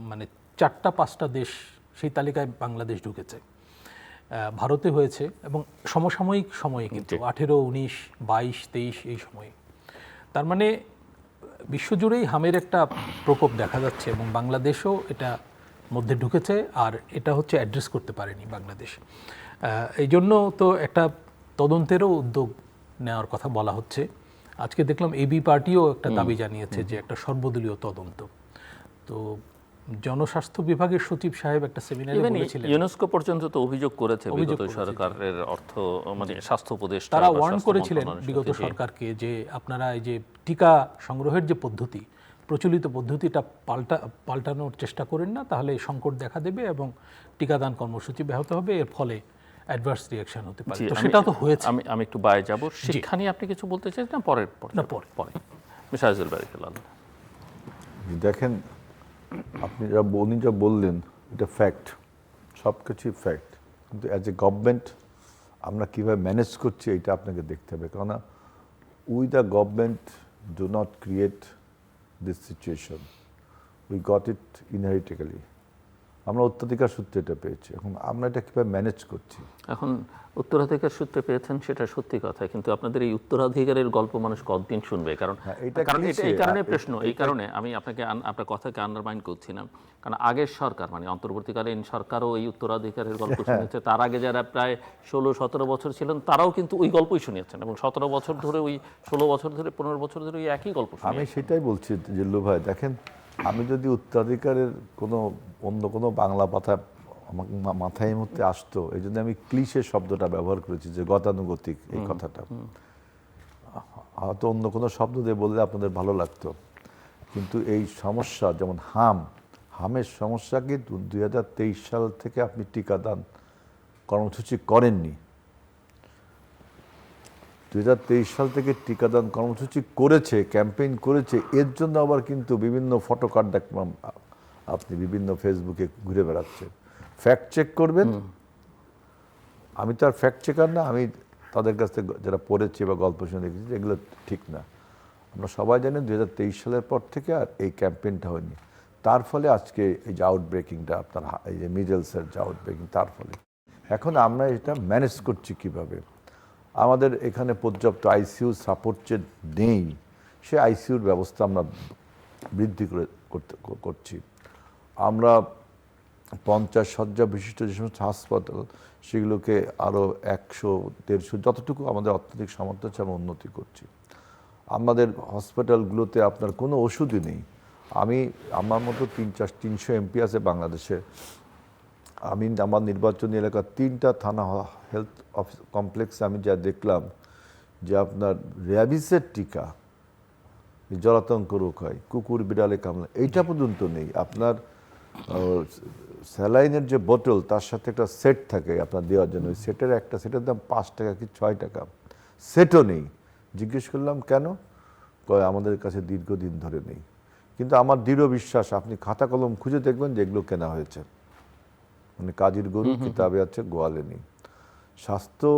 মানে 4-5টা দেশ সেই তালিকায় বাংলাদেশ ঢুকেছে। ভারতে হয়েছে, এবং সমসাময়িক সময়ে কিন্তু 18, 19, 22, 23 এই সময়ে। তার মানে বিশ্বজুড়েই হামের একটা প্রকোপ দেখা যাচ্ছে, এবং বাংলাদেশও এটা মধ্যে ঢুকেছে, আর এটা হচ্ছে অ্যাড্রেস করতে পারেনি বাংলাদেশ। এই জন্য তো একটা তদন্তেরও উদ্যোগ নেওয়ার কথা বলা হচ্ছে। আজকে দেখলাম এবি পার্টিও একটা দাবি জানিয়েছে যে একটা সর্বদলীয় তদন্ত। তো জনস্বাস্থ্য বিভাগের সচিব সাহেব একটা সেমিনারে ইভেন বলেছিলেন, ইউনেস্কো পর্যন্ত তো অভিযোগ করেছে বিগত সরকারের অর্থ মানে স্বাস্থ্য উপদেষ্টা তারা বা ওয়ার্ন স্বাস্থ্য করেছিলেন মন্ত্রণালয়ের বিগত সাথে যে- সরকারকে যে আপনারা এই যে টিকা সংগ্রহের যে পদ্ধতি, প্রচলিত পদ্ধতিটা পাল্টানোর চেষ্টা করেন না, তাহলে এই সংকট দেখা দেবে এবং টিকাদান কর্মসূচি ব্যাহত হবে, এর ফলে অ্যাডভার্স রিঅ্যাকশন হতে পারে। জি, তো আমি- সেটা তো হয়েছে। আমি একটু বাইরে যাব। শিক্ষা নিয়ে আপনি কিছু বলতে চাইছেন না পরের না, পরে মিসাইজুল বারিকালাল। দেখেন, উনি যা বললেন এটা ফ্যাক্ট, সব কিছুই ফ্যাক্ট, কিন্তু অ্যাজ এ গভর্নমেন্ট আমরা কীভাবে ম্যানেজ করছি এটা আপনাকে দেখতে হবে। কেননা we the government do not create this situation, we got it inheritically. আমরা উত্তরাধিকার সূত্রে এটা পেয়েছি, এখন আমরা এটা কীভাবে ম্যানেজ করছি। এখন উত্তরাধিকার সূত্রে পেয়েছেন সেটা সত্যি কথা, কিন্তু আপনাদের এই উত্তরাধিকারের গল্প মানুষ কতদিন শুনবে? কারণ এটা কারণ cliché, এই কারণে প্রশ্ন, এই কারণে আমি আপনাকে আপনার কথাকে আন্ডারমাইন করছি না, কারণ আগের সরকার মানে অন্তর্বর্তীকালীন সরকারও এই উত্তরাধিকারের গল্প শুনেছে। তার আগে যারা প্রায় 16-17 বছর ছিলেন তারাও কিন্তু ওই গল্পই শুনিয়েছেন, এবং 17 বছর ধরে ওই 16 বছর ধরে 15 বছর ধরে ওই একই গল্প আমি শুনিয়েছেন। সেটাই বলছি জিল্লু ভাই, দেখেন আমি যদি উত্তরাধিকারের অন্য কোনো বাংলা কথা আমার মাথায় এই মুহূর্তে আসতো, এই জন্য আমি ক্লিশে শব্দটা ব্যবহার করেছি, যে গতানুগতিক এই কথাটা। হয়তো অন্য কোনো শব্দ দিয়ে বললে আপনাদের ভালো লাগতো, কিন্তু এই সমস্যা যেমন হামের সমস্যা কিন্তু 2023 সাল থেকে আপনি টিকাদান কর্মসূচি করেননি। 2023 সাল থেকে টিকাদান কর্মসূচি করেছে, ক্যাম্পেইন করেছে, এর জন্য আবার কিন্তু বিভিন্ন ফটোকার্ড দেখলাম আপনি বিভিন্ন ফেসবুকে ঘুরে বেড়াচ্ছে। ফ্যাক্ট চেক করবেন, আমি তো আর ফ্যাক্ট চেকার না, আমি তাদের কাছ থেকে যারা পড়েছি বা গল্প শুনে দেখেছি এগুলো ঠিক না। আমরা সবাই জানি 2023 সালের পর থেকে আর এই ক্যাম্পেইনটা হয়নি, তার ফলে আজকে এই যে আউটব্রেকিংটা আপনার এই যে মিজেলসের যে আউটব্রেকিং, তার ফলে এখন আমরা এটা ম্যানেজ করছি কিভাবে। আমাদের এখানে পর্যাপ্ত আইসিইউ সাপোর্ট যে নেই, সে আইসিইউর ব্যবস্থা আমরা বৃদ্ধি করছি। আমরা 50 শয্যা বিশিষ্ট যে সমস্ত হাসপাতাল, সেগুলোকে আরও 100-150 যতটুকু আমাদের অর্থনৈতিক সামর্থ্য আছে আমরা উন্নতি করছি। আমাদের হসপিটালগুলোতে আপনার কোনো ওষুধই নেই। আমার মতো 300 এমপি আছে বাংলাদেশে, আমি আমার নির্বাচনী এলাকার 3টা থানা হেলথ অফিস কমপ্লেক্সে আমি যা দেখলাম, যে আপনার র্যাবিসের টিকা, জলাতঙ্ক রোগ হয়, কুকুর বিড়ালে কামড়ে, এইটা পর্যন্ত নেই। আপনার স্যালাইনের যে বোতল, তার সাথে একটা সেট থাকে আপনার দেওয়ার জন্য, ওই সেটের দাম 5 টাকা কি 6 টাকা, সেটও নেই। জিজ্ঞেস করলাম কেন, কয় আমাদের কাছে দীর্ঘদিন ধরে নেই। কিন্তু আমার দৃঢ় বিশ্বাস, আপনি খাতা কলম খুঁজে দেখবেন যে এগুলো কেনা হয়েছে, মানে কাজীর গরু কিতাবে আছে, গোয়ালে নেই। স্বাস্থ্য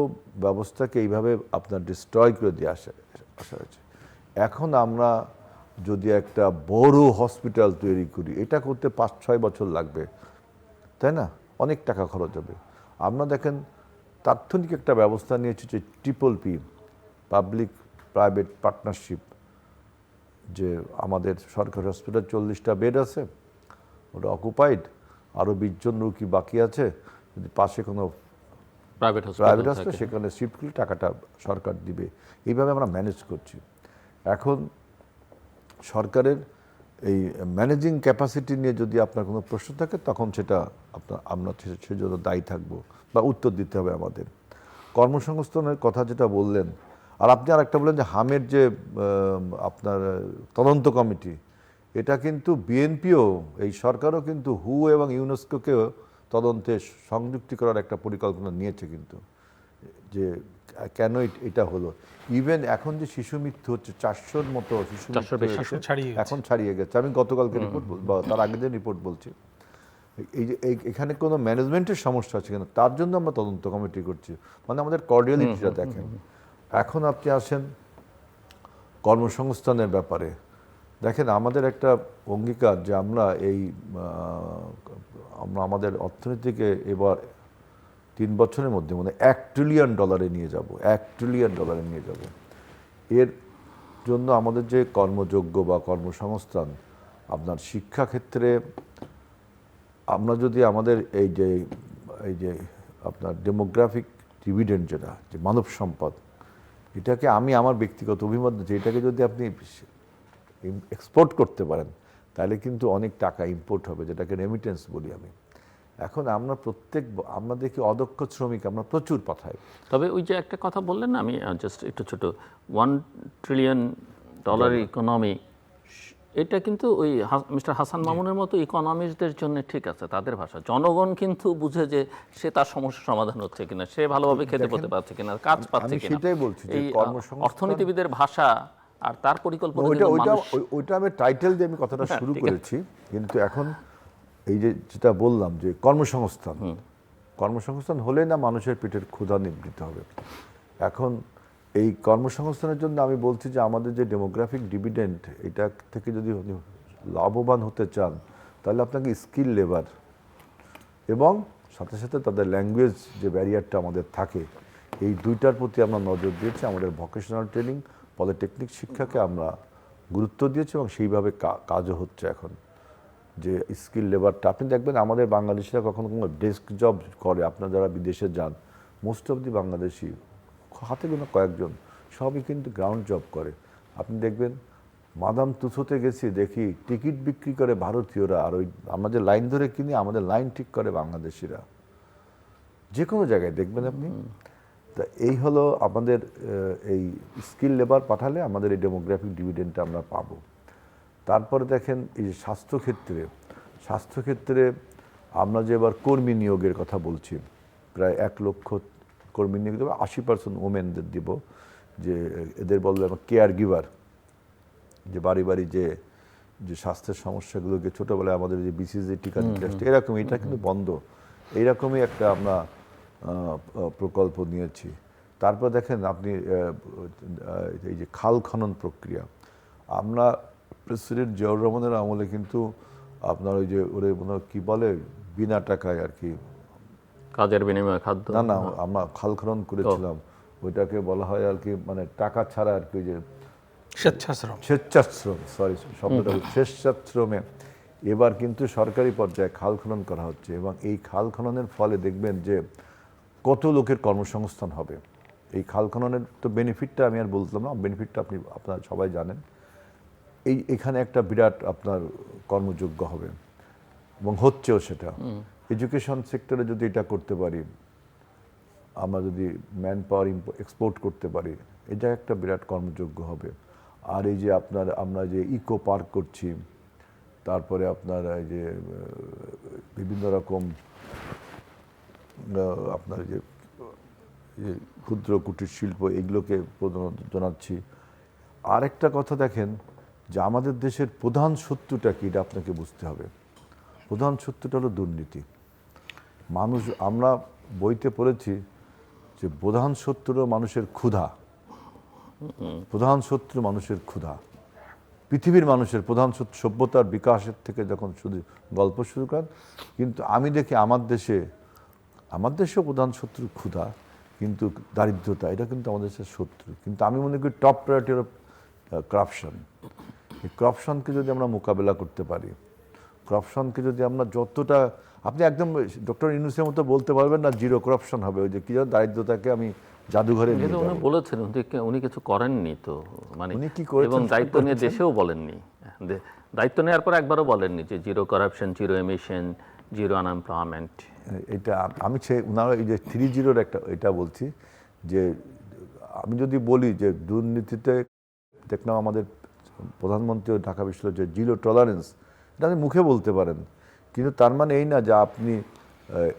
ব্যবস্থাকে এইভাবে আপনার ডিস্ট্রয় করে দিয়ে আসা হয়েছে। এখন আমরা যদি একটা বড় হসপিটাল তৈরি করি, এটা করতে 5-6 বছর লাগবে, তাই না? অনেক টাকা খরচ হবে। আমরা দেখেন তাৎক্ষণিক একটা ব্যবস্থা নিয়েছি, যে PPP, পাবলিক প্রাইভেট পার্টনারশিপ, যে আমাদের সরকারি হসপিটাল 40টা বেড আছে, ওটা অকুপাইড, আরও 20 জন রোগী বাকি আছে, যদি পাশে কোনো প্রাইভেট প্রাইভেট হসপিটাল সেখানে শিফট করলে টাকাটা সরকার দিবে। এইভাবে আমরা ম্যানেজ করছি। এখন সরকারের এই ম্যানেজিং ক্যাপাসিটি নিয়ে যদি আপনার কোনো প্রশ্ন থাকে, তখন সেটা আমরা সেজন্য দায়ী থাকবো বা উত্তর দিতে হবে আমাদের। কর্মসংস্থানের কথা যেটা বললেন, আর আপনি আরেকটা বললেন যে হামের যে আপনার তদন্ত কমিটি, এটা কিন্তু বিএনপিও, এই সরকারও কিন্তু হু এবং ইউনেস্কোকেও তদন্তে সংযুক্তি করার একটা পরিকল্পনা নিয়েছে, কিন্তু যে কেন এটা হলো। ইভেন এখন যে শিশু মৃত্যু হচ্ছে, 400-র মতো শিশু মৃত্যু হয়েছে, এখন ছাড়িয়ে গেছে। আমি গতকালকে রিপোর্ট বা তার আগের দিন রিপোর্ট বলছি। এই যে এখানে কোনো ম্যানেজমেন্টের সমস্যা আছে কিনা, তার জন্য আমরা তদন্ত কমিটি করছি। মানে আমাদের কর্ডিয়ালিটিটা দেখেন। এখন আপনি আসেন কর্মসংস্থানের ব্যাপারে, দেখেন আমাদের একটা অঙ্গীকার যে আমরা আমাদের অর্থনীতিকে এবার 3 বছরের মধ্যে মানে $1 ট্রিলিয়ন নিয়ে যাব, $1 ট্রিলিয়ন নিয়ে যাব। এর জন্য আমাদের যে কর্মযোগ্য বা কর্মসংস্থান, আপনার শিক্ষাক্ষেত্রে আমরা যদি আমাদের এই যে আপনার ডেমোগ্রাফিক ডিভিডেন্ড, যেটা যে মানব সম্পদ, এটাকে আমি আমার ব্যক্তিগত অভিমত যে এটাকে যদি আপনি এক্সপোর্ট করতে পারেন, তাহলে কিন্তু অনেক টাকা ইম্পোর্ট হবে, যেটাকে রেমিটেন্স বলি আমি। এখন আমরা আমরা দেখি অদক্ষ শ্রমিক আমরা প্রচুর পাঠাই। তবে ওই যে একটা কথা বললেন না, আমি জাস্ট একটু ছোট, $1 ট্রিলিয়ন ইকোনমি, এটা কিন্তু ওই মিস্টার হাসান মামুনের মতো ইকোনমিস্টদের জন্য ঠিক আছে, তাদের ভাষা। জনগণ কিন্তু বুঝে যে সে তার সমস্যা সমাধান হচ্ছে কিনা, সে ভালোভাবে খেতে পড়তে পারছে কিনা, কাজ পাচ্ছে কিনা। সেটাই বলছি যে এই কর্মসংস্থান, অর্থনীতিবিদের ভাষা আর তার পরিকল্পনা ওইটা আমি টাইটেল দিয়ে আমি কথাটা শুরু করেছি, কিন্তু এখন এই যে যেটা বললাম যে কর্মসংস্থান হলে না মানুষের পেটের ক্ষুধা নিবৃত্ত হবে। এখন এই কর্মসংস্থানের জন্য আমি বলছি যে আমাদের যে ডেমোগ্রাফিক ডিভিডেন্ড, এটা থেকে যদি লাভবান হতে চান তাহলে আপনাকে স্কিল লেবার এবং সাথে সাথে তাদের ল্যাঙ্গুয়েজ যে ব্যারিয়ারটা আমাদের থাকে, এই দুইটার প্রতি আমরা নজর দিয়েছি। আমাদের ভোকেশনাল ট্রেনিং, পলিটেকনিক শিক্ষাকে আমরা গুরুত্ব দিয়েছি এবং সেইভাবে কাজও হচ্ছে এখন। যে স্কিল লেবারটা আপনি দেখবেন আমাদের বাংলাদেশিরা কখনো কোনো ডেস্ক জব করে, আপনারা যারা বিদেশে যান মোস্ট অফ দি বাংলাদেশি হাতে গোনা কয়েকজন, সবই কিন্তু গ্রাউন্ড জব করে। আপনি দেখবেন মাদাম তুসোতে গেছি, দেখি টিকিট বিক্রি করে ভারতীয়রা, আর ওই আমরা যে লাইন ধরে কিনি আমাদের লাইন ঠিক করে বাংলাদেশিরা, যে কোনো জায়গায় দেখবেন আপনি। তা এই হলো আমাদের এই স্কিল লেবার পাঠালে আমাদের এই ডেমোগ্রাফিক ডিভিডেন্ডটা আমরা পাবো। তারপরে দেখেন এই যে স্বাস্থ্যক্ষেত্রে আমরা যে এবার কর্মী নিয়োগের কথা বলছি, প্রায় 1 লক্ষ কর্মী নিয়োগ দেবো, 80% ওমেনদের দিব, যে এদের বলবে আমার কেয়ার গিভার, যে বাড়ি বাড়ি যে স্বাস্থ্যের সমস্যাগুলোকে ছোটোবেলায় আমাদের যে বিসিজি টিকা দিতে আসছে এরকম, এটা কিন্তু বন্ধ, এইরকমই একটা আমরা প্রকল্প নিয়েছি। তারপর দেখেন আপনি এই যে খাল খনন প্রক্রিয়া, আমরা প্রেসিডেন্ট জিয়াউর রহমানের আমলে কিন্তু আপনার ওই যে ওরে মনে কি বলে বিনা টাকায় আর কি, কাজের বিনিময়ে খাদ্য, না আমরা খাল খনন করেছিলাম, ওইটাকে বলা হয় আর কি মানে টাকা ছাড়া আর কি, যে স্বেচ্ছাশ্রম, সরি শব্দটা স্বেচ্ছাশ্রমে এবার কিন্তু সরকারি পর্যায়ে খাল খনন করা হচ্ছে। এবং এই খাল খননের ফলে দেখবেন যে কত লোকের কর্মসংস্থান হবে। এই খাল খননের তো বেনিফিটটা আমি আর বলতাম না, বেনিফিটটা আপনারা সবাই জানেন। এখানে একটা বিরাট আপনার কর্মযোগ্য হবে এবং হচ্ছেও সেটা। এডুকেশন সেক্টরে যদি এটা করতে পারি, আমরা যদি ম্যান পাওয়ার এক্সপোর্ট করতে পারি, এটা একটা বিরাট কর্মযোগ্য হবে। আর এই যে আমরা যে ইকো পার্ক করছি, তারপরে আপনার এই যে বিভিন্ন রকম আপনার যে ক্ষুদ্র কুটির শিল্প, এগুলোকে জানাচ্ছি। আরেকটা কথা দেখেন যে আমাদের দেশের প্রধান শত্রুটা কি, এটা আপনাকে বুঝতে হবে। প্রধান শত্রুটা হলো দুর্নীতি। আমরা বইতে পড়েছি যে প্রধান শত্রু মানুষের ক্ষুধা, প্রধান শত্রু মানুষের ক্ষুধা। পৃথিবীর মানুষের প্রধান শত্রু সভ্যতার বিকাশের থেকে যখন শুধু গল্প শুরু করেন, কিন্তু আমি দেখি আমার দেশেও প্রধান শত্রু ক্ষুধা, কিন্তু দারিদ্রতা, এটা কিন্তু আমাদের দেশের শত্রু। কিন্তু আমি মনে করি টপ প্রায়োরিটি হলো করাপশন। এই করাপশনকে যদি আমরা মোকাবেলা করতে পারি, করাপশনকে যদি আমরা যতটা, আপনি একদম ডক্টর ইউনূসের মতো বলতে পারবেন না জিরো করাপশন হবে, ওই যে কি জানো দারিদ্রতাকে আমি জাদুঘরে নিয়ে যাব। উনি বলেছেন, উনি কিছু করেননি তো, মানে উনি কি করেছেন এবং দায়িত্ব নিয়ে দেশেও বলেননি, দায়িত্ব নেওয়ার পর একবারও বলেননি যে zero corruption, zero emission, zero unemployment. এটা আমি ওনারা এই যে 3-0 একটা এটা বলছি, যে আমি যদি বলি যে দুর্নীতিতে দেখলাম আমাদের প্রধানমন্ত্রী ঢাকা বিশ্ববিদ্যালয় যে জিরো টলারেন্স, এটা আপনি মুখে বলতে পারেন, কিন্তু তার মানে এই না যে আপনি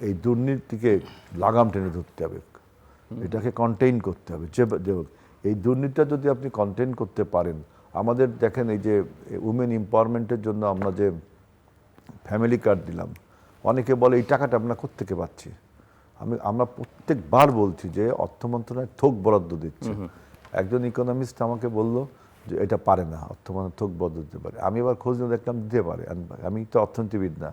এই দুর্নীতিকে লাগাম টেনে ধরতে হবে, এটাকে কন্টেইন করতে হবে। যে এই দুর্নীতিটা যদি আপনি কন্টেইন করতে পারেন, আমাদের দেখেন এই যে উমেন এম্পাওয়ারমেন্টের জন্য আমরা যে ফ্যামিলি কার্ড দিলাম, অনেকে বলে এই টাকাটা আমরা কোত্থেকে পাচ্ছি। আমরা প্রত্যেকবার বলছি যে অর্থ মন্ত্রণালয় থোক বরাদ্দ দিচ্ছে। একজন ইকোনমিস্ট আমাকে বলল যে এটা পারে না, অর্থ মন্ত্রণালয় থোক বরাদ্দ দিতে পারে। আমি এবার খোঁজ নিয়ে দেখলাম দিতে পারে। আমি তো অর্থনীতিবিদ না,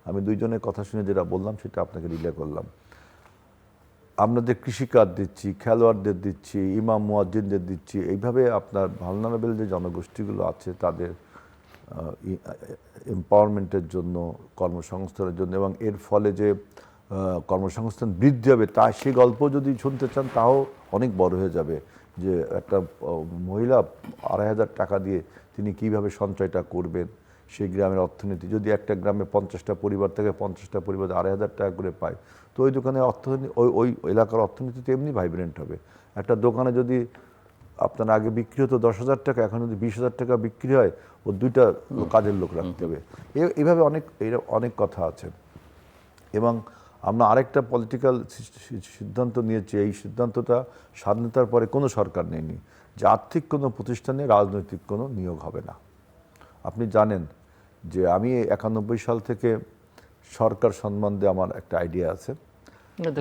আমি দুইজনের কথা শুনে যেটা বললাম সেটা আপনাকে রিলে করলাম। আমরা যে কৃষিকাজ দিচ্ছি, খেলোয়াড়দের দিচ্ছি, ইমাম মুয়াজ্জিনদের দিচ্ছি, এইভাবে আপনার ভালনারেবল যে জনগোষ্ঠীগুলো আছে তাদের এম্পাওয়ারমেন্টের জন্য, কর্মসংস্থানের জন্য, এবং এর ফলে যে কর্মসংস্থান বৃদ্ধি হবে তা সেই গল্প যদি শুনতে চান তাও অনেক বড় হয়ে যাবে। যে একটা মহিলা 2,500 টাকা দিয়ে তিনি কিভাবে সঞ্চয়টা করবেন, সেই গ্রামের অর্থনীতি। যদি একটা গ্রামে 50টা পরিবার থেকে 50টা পরিবার 2,500 টাকা করে পায়, তো ওই দোকানে অর্থনীতি ওই এলাকার অর্থনীতি তো এমনি ভাইব্রেন্ট হবে। একটা দোকানে যদি আপনার আগে বিক্রি হতো 10,000 টাকা, এখন যদি 20,000 টাকা বিক্রি হয়, ও 2টা কাজের লোক রাখতে হবে। এইভাবে অনেক কথা আছে। এবং আমরা আরেকটা পলিটিক্যাল সিদ্ধান্ত নিয়েছি, এই সিদ্ধান্তটা স্বাধীনতার পরে কোনো সরকার নেয়নি, যে আর্থিক কোনো প্রতিষ্ঠানে রাজনৈতিক কোনো নিয়োগ হবে না। আপনি জানেন যে আমি 91 সাল থেকে সরকার সম্বন্ধে আমার একটা আইডিয়া আছে।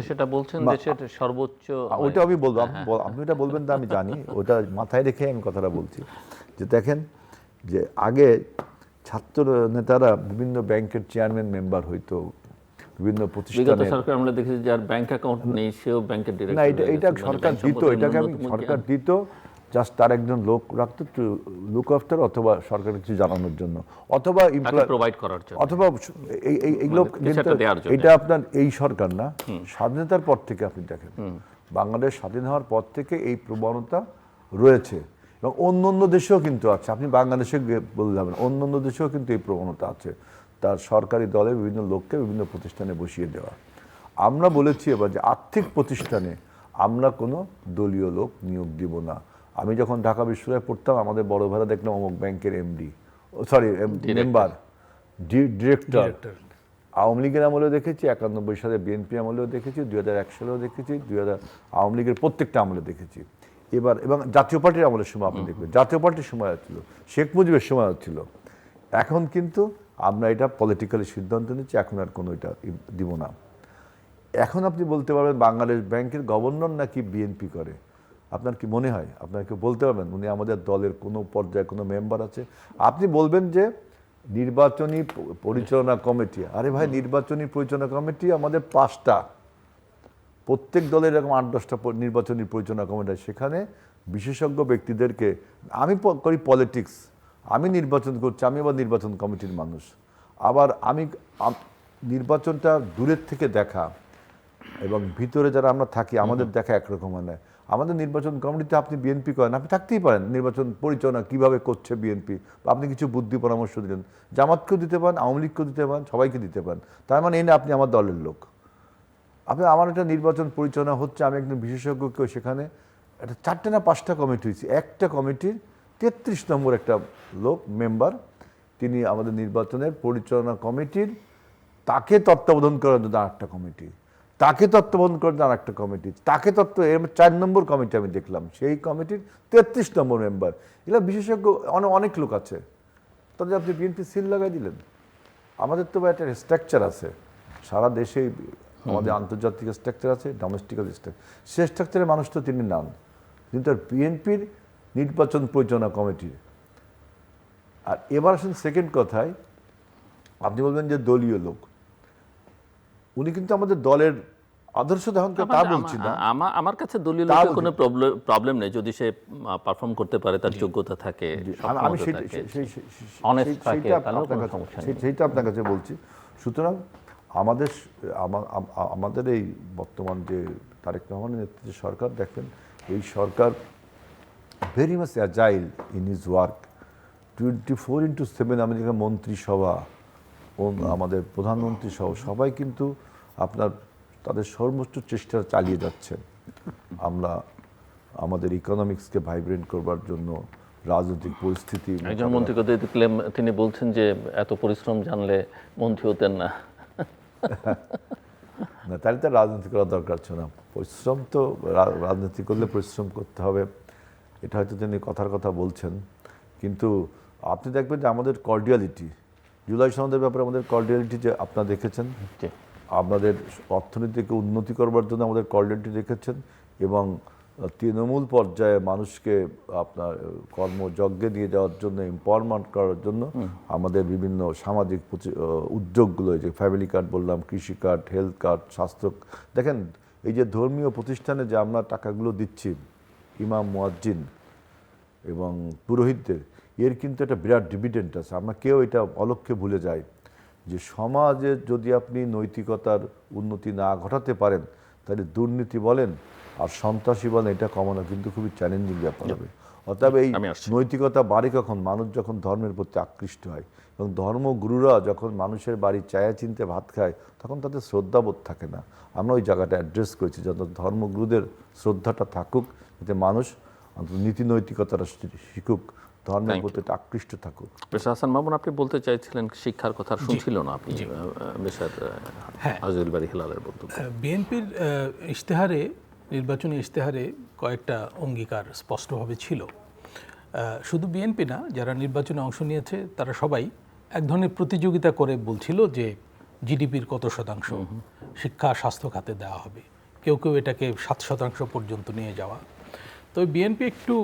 সেটা বলছেন দেশের সর্বোচ্চ, ওইটা আমি বলবো, আপনি ওটা বলবেন না আমি জানি, ওটা মাথায় রেখে আমি কথাটা বলছি। যে দেখেন, যে আগে ছাত্র নেতারা বিভিন্ন ব্যাংকের চেয়ারম্যান মেম্বার হইতো, বিভিন্ন প্রতিষ্ঠানে। সরকার আমরা দেখেছি যার ব্যাংক অ্যাকাউন্ট নেই সেও ব্যাংকের ডিরেক্টর। না, এটা সরকার দিত, এটাকে আমি সরকার দিত, জাস্ট তার একজন লোক রাখতো টু লুক আফটার, অথবা সরকারের কিছু জানানোর জন্য, অথবা প্রোভাইড করার জন্য, অথবা এইগুলো। এটা আপনার এই সরকার না, স্বাধীনতার পর থেকে আপনি দেখেন, বাংলাদেশ স্বাধীন হওয়ার পর থেকে এই প্রবণতা রয়েছে, এবং অন্য দেশেও কিন্তু আছে। আপনি বাংলাদেশে বলে যাবেন, অন্য দেশেও কিন্তু এই প্রবণতা আছে, তার সরকারি দলের বিভিন্ন লোককে বিভিন্ন প্রতিষ্ঠানে বসিয়ে দেওয়া। আমরা বলেছি এবার যে আর্থিক প্রতিষ্ঠানে আমরা কোনো দলীয় লোক নিয়োগ দিব না। আমি যখন ঢাকা বিশ্ববিদ্যালয়ে পড়তাম, আমাদের বড় ভাইরা দেখলাম অমুক ব্যাংকের মেম্বার, ডিরেক্টর। আওয়ামী লীগের আমলেও দেখেছি, 91 সালে বিএনপি আমলেও দেখেছি, 2001 সালেও দেখেছি, আওয়ামী লীগের প্রত্যেকটা আমলে দেখেছি। এবার এবং জাতীয় পার্টির আমলের সময় আপনি দেখবেন, জাতীয় পার্টির সময় ছিল, শেখ মুজিবের সময় ছিল। এখন কিন্তু আমরা এটা পলিটিক্যালি সিদ্ধান্ত নিচ্ছি, এখন আর কোনো এটা দিব না। এখন আপনি বলতে পারবেন বাংলাদেশ ব্যাংকের গভর্নর নাকি বিএনপি করে, আপনার কি মনে হয়? আপনার কি বলতে পারবেন উনি আমাদের দলের কোনো পর্যায়ে কোনো মেম্বার আছে? আপনি বলবেন যে নির্বাচনী পরিচালনা কমিটি। আরে ভাই, নির্বাচনী পরিচালনা কমিটি আমাদের 5টা, প্রত্যেক দলের এরকম 8-10টা নির্বাচনী পরিচালনা কমিটি। সেখানে বিশেষজ্ঞ ব্যক্তিদেরকে, আমি করি পলিটিক্স, আমি নির্বাচন করছি, আমি আবার নির্বাচন কমিটির মানুষ। আবার আমি নির্বাচনটা দূরের থেকে দেখা এবং ভিতরে যারা আমরা থাকি আমাদের দেখা একরকম হয় না। আমাদের নির্বাচন কমিটিতে আপনি বিএনপি করেন, আপনি থাকতেই পারেন, নির্বাচন পরিচালনা কীভাবে করছে বিএনপি, আপনি কিছু বুদ্ধি পরামর্শ দিলেন, জামাতকেও দিতে পারেন, আওয়ামী লীগকেও দিতে পারেন, সবাইকে দিতে পারেন। তার মানে এই না আপনি আমার দলের লোক। আমার একটা নির্বাচন পরিচালনা হচ্ছে, আমি একজন বিশেষজ্ঞকেও সেখানে একটা 4টে না 5টা কমিটি হয়েছে, একটা কমিটির 33 নম্বর একটা লোক মেম্বার, তিনি আমাদের নির্বাচনের পরিচালনা কমিটির, তাকে তত্ত্বাবধান করার জন্য আরেকটা কমিটি, তাকে তত্ত্বাবধান করার জন্য আরেকটা কমিটি, তাকে 4 নম্বর কমিটি আমি দেখলাম, সেই কমিটির 33 নম্বর মেম্বার। এগুলো বিশেষজ্ঞ অনেক লোক আছে। তাদের আপনি বিএনপি সিল লাগাই দিলেন। আমাদের তো একটা স্ট্রাকচার আছে, সারা দেশেই আমাদের আন্তর্জাতিক স্ট্রাকচার আছে, ডোমেস্টিক্যাল স্ট্রাকচার। সেই স্ট্রাকচারের মানুষ তো তিনি নান, কিন্তু তার বিএনপির নির্বাচন পরিচালনা কমিটির। আর এবার আসেন সেকেন্ড কথায়, আপনি বলবেন যে দলীয় লোক, উনি কিন্তু আমাদের দলের আদর্শ ধারণ করে, তা বলছি না। আমার কাছে দলীয় লোকের কোনো প্রবলেম নেই, যদি সে পারফর্ম করতে পারে, তার যোগ্যতা থাকে, আমি সেইটা আপনার কাছে বলছি। সুতরাং আমাদের এই বর্তমান যে তারেক রহমানের নেতৃত্বে সরকার, দেখবেন এই সরকার very much agile in his work. 24/7 আমি দেখলাম মন্ত্রিসভা ও আমাদের প্রধানমন্ত্রী সহ সবাই কিন্তু আপনার তাদের সর্বোচ্চ চেষ্টা চালিয়ে যাচ্ছে। আমরা আমাদের ইকোনমিক্সকে ভাইব্রেন্ট করবার জন্য, রাজনৈতিক পরিস্থিতি। একজন মন্ত্রীকে দেখলাম, তিনি বলছেন যে এত পরিশ্রম জানলে মন্ত্রী হতেন না। না, তাহলে তো রাজনীতি করা দরকার ছিল না। পরিশ্রম তো রাজনীতি করলে পরিশ্রম করতে হবে, এটা হয়তো তিনি কথার কথা বলছেন, কিন্তু আপনি দেখবেন যে আমাদের কর্ডিয়ালিটি, জুলাই সনদের ব্যাপারে আমাদের কর্ডিয়ালিটি যে আপনারা দেখেছেন, আমাদের অর্থনীতিকে উন্নতি করবার জন্য আমাদের কর্ডিয়ালিটি দেখেছেন, এবং তৃণমূল পর্যায়ে মানুষকে আপনার কর্মযজ্ঞে নিয়ে যাওয়ার জন্য, এম্পাওয়ারমেন্ট করার জন্য আমাদের বিভিন্ন সামাজিক উদ্যোগগুলো, যে ফ্যামিলি কার্ড বললাম, কৃষি কার্ড, হেলথ কার্ড, স্বাস্থ্য। দেখেন এই যে ধর্মীয় প্রতিষ্ঠানে যে আমরা টাকাগুলো দিচ্ছি, ইমাম, মুয়াজ্জিন এবং পুরোহিতদের, এর কিন্তু একটা বিরাট ডিভিডেন্ট আছে। আমরা কেউ এটা অলক্ষ্যে ভুলে যাই যে সমাজে যদি আপনি নৈতিকতার উন্নতি না ঘটাতে পারেন, তাহলে দুর্নীতি বলেন আর সন্ত্রাসী বলেন, এটা কমানো কিন্তু খুবই চ্যালেঞ্জিং ব্যাপার হবে। অতএব এই আমি আসছি। নৈতিকতা বাড়ে কখন মানুষ যখন ধর্মের প্রতি আকৃষ্ট হয়, এবং ধর্মগুরুরা যখন মানুষের বাড়ি চায়া চিনতে ভাত খায় তখন তাদের শ্রদ্ধাবোধ থাকে না। আমরা ওই জায়গাটা অ্যাড্রেস করেছি, যত ধর্মগুরুদের শ্রদ্ধাটা থাকুক, যাতে মানুষ অন্তত নীতি নৈতিকতাটা শিখুক, ধর্মের প্রতি একটা আকৃষ্ট থাকুক। মিস্টার হাসান মামুন, আপনি বলতে চাইছিলেন শিক্ষার কথা শুনছিল না আপনি মিস্টার আজিজুল বারী হেলালের বক্তব্য। বিএনপির ইশতেহারে, নির্বাচনী ইশতেহারে কয়েকটা অঙ্গীকার স্পষ্টভাবে ছিল। শুধু বিএনপি না, যারা নির্বাচনে অংশ নিয়েছে তারা সবাই এক ধরনের প্রতিযোগিতা করে বলছিল যে জিডিপির কত শতাংশ শিক্ষা স্বাস্থ্য খাতে দেওয়া হবে, কেউ কেউ এটাকে 7% পর্যন্ত নিয়ে যাওয়া। তো বিএনপি একটু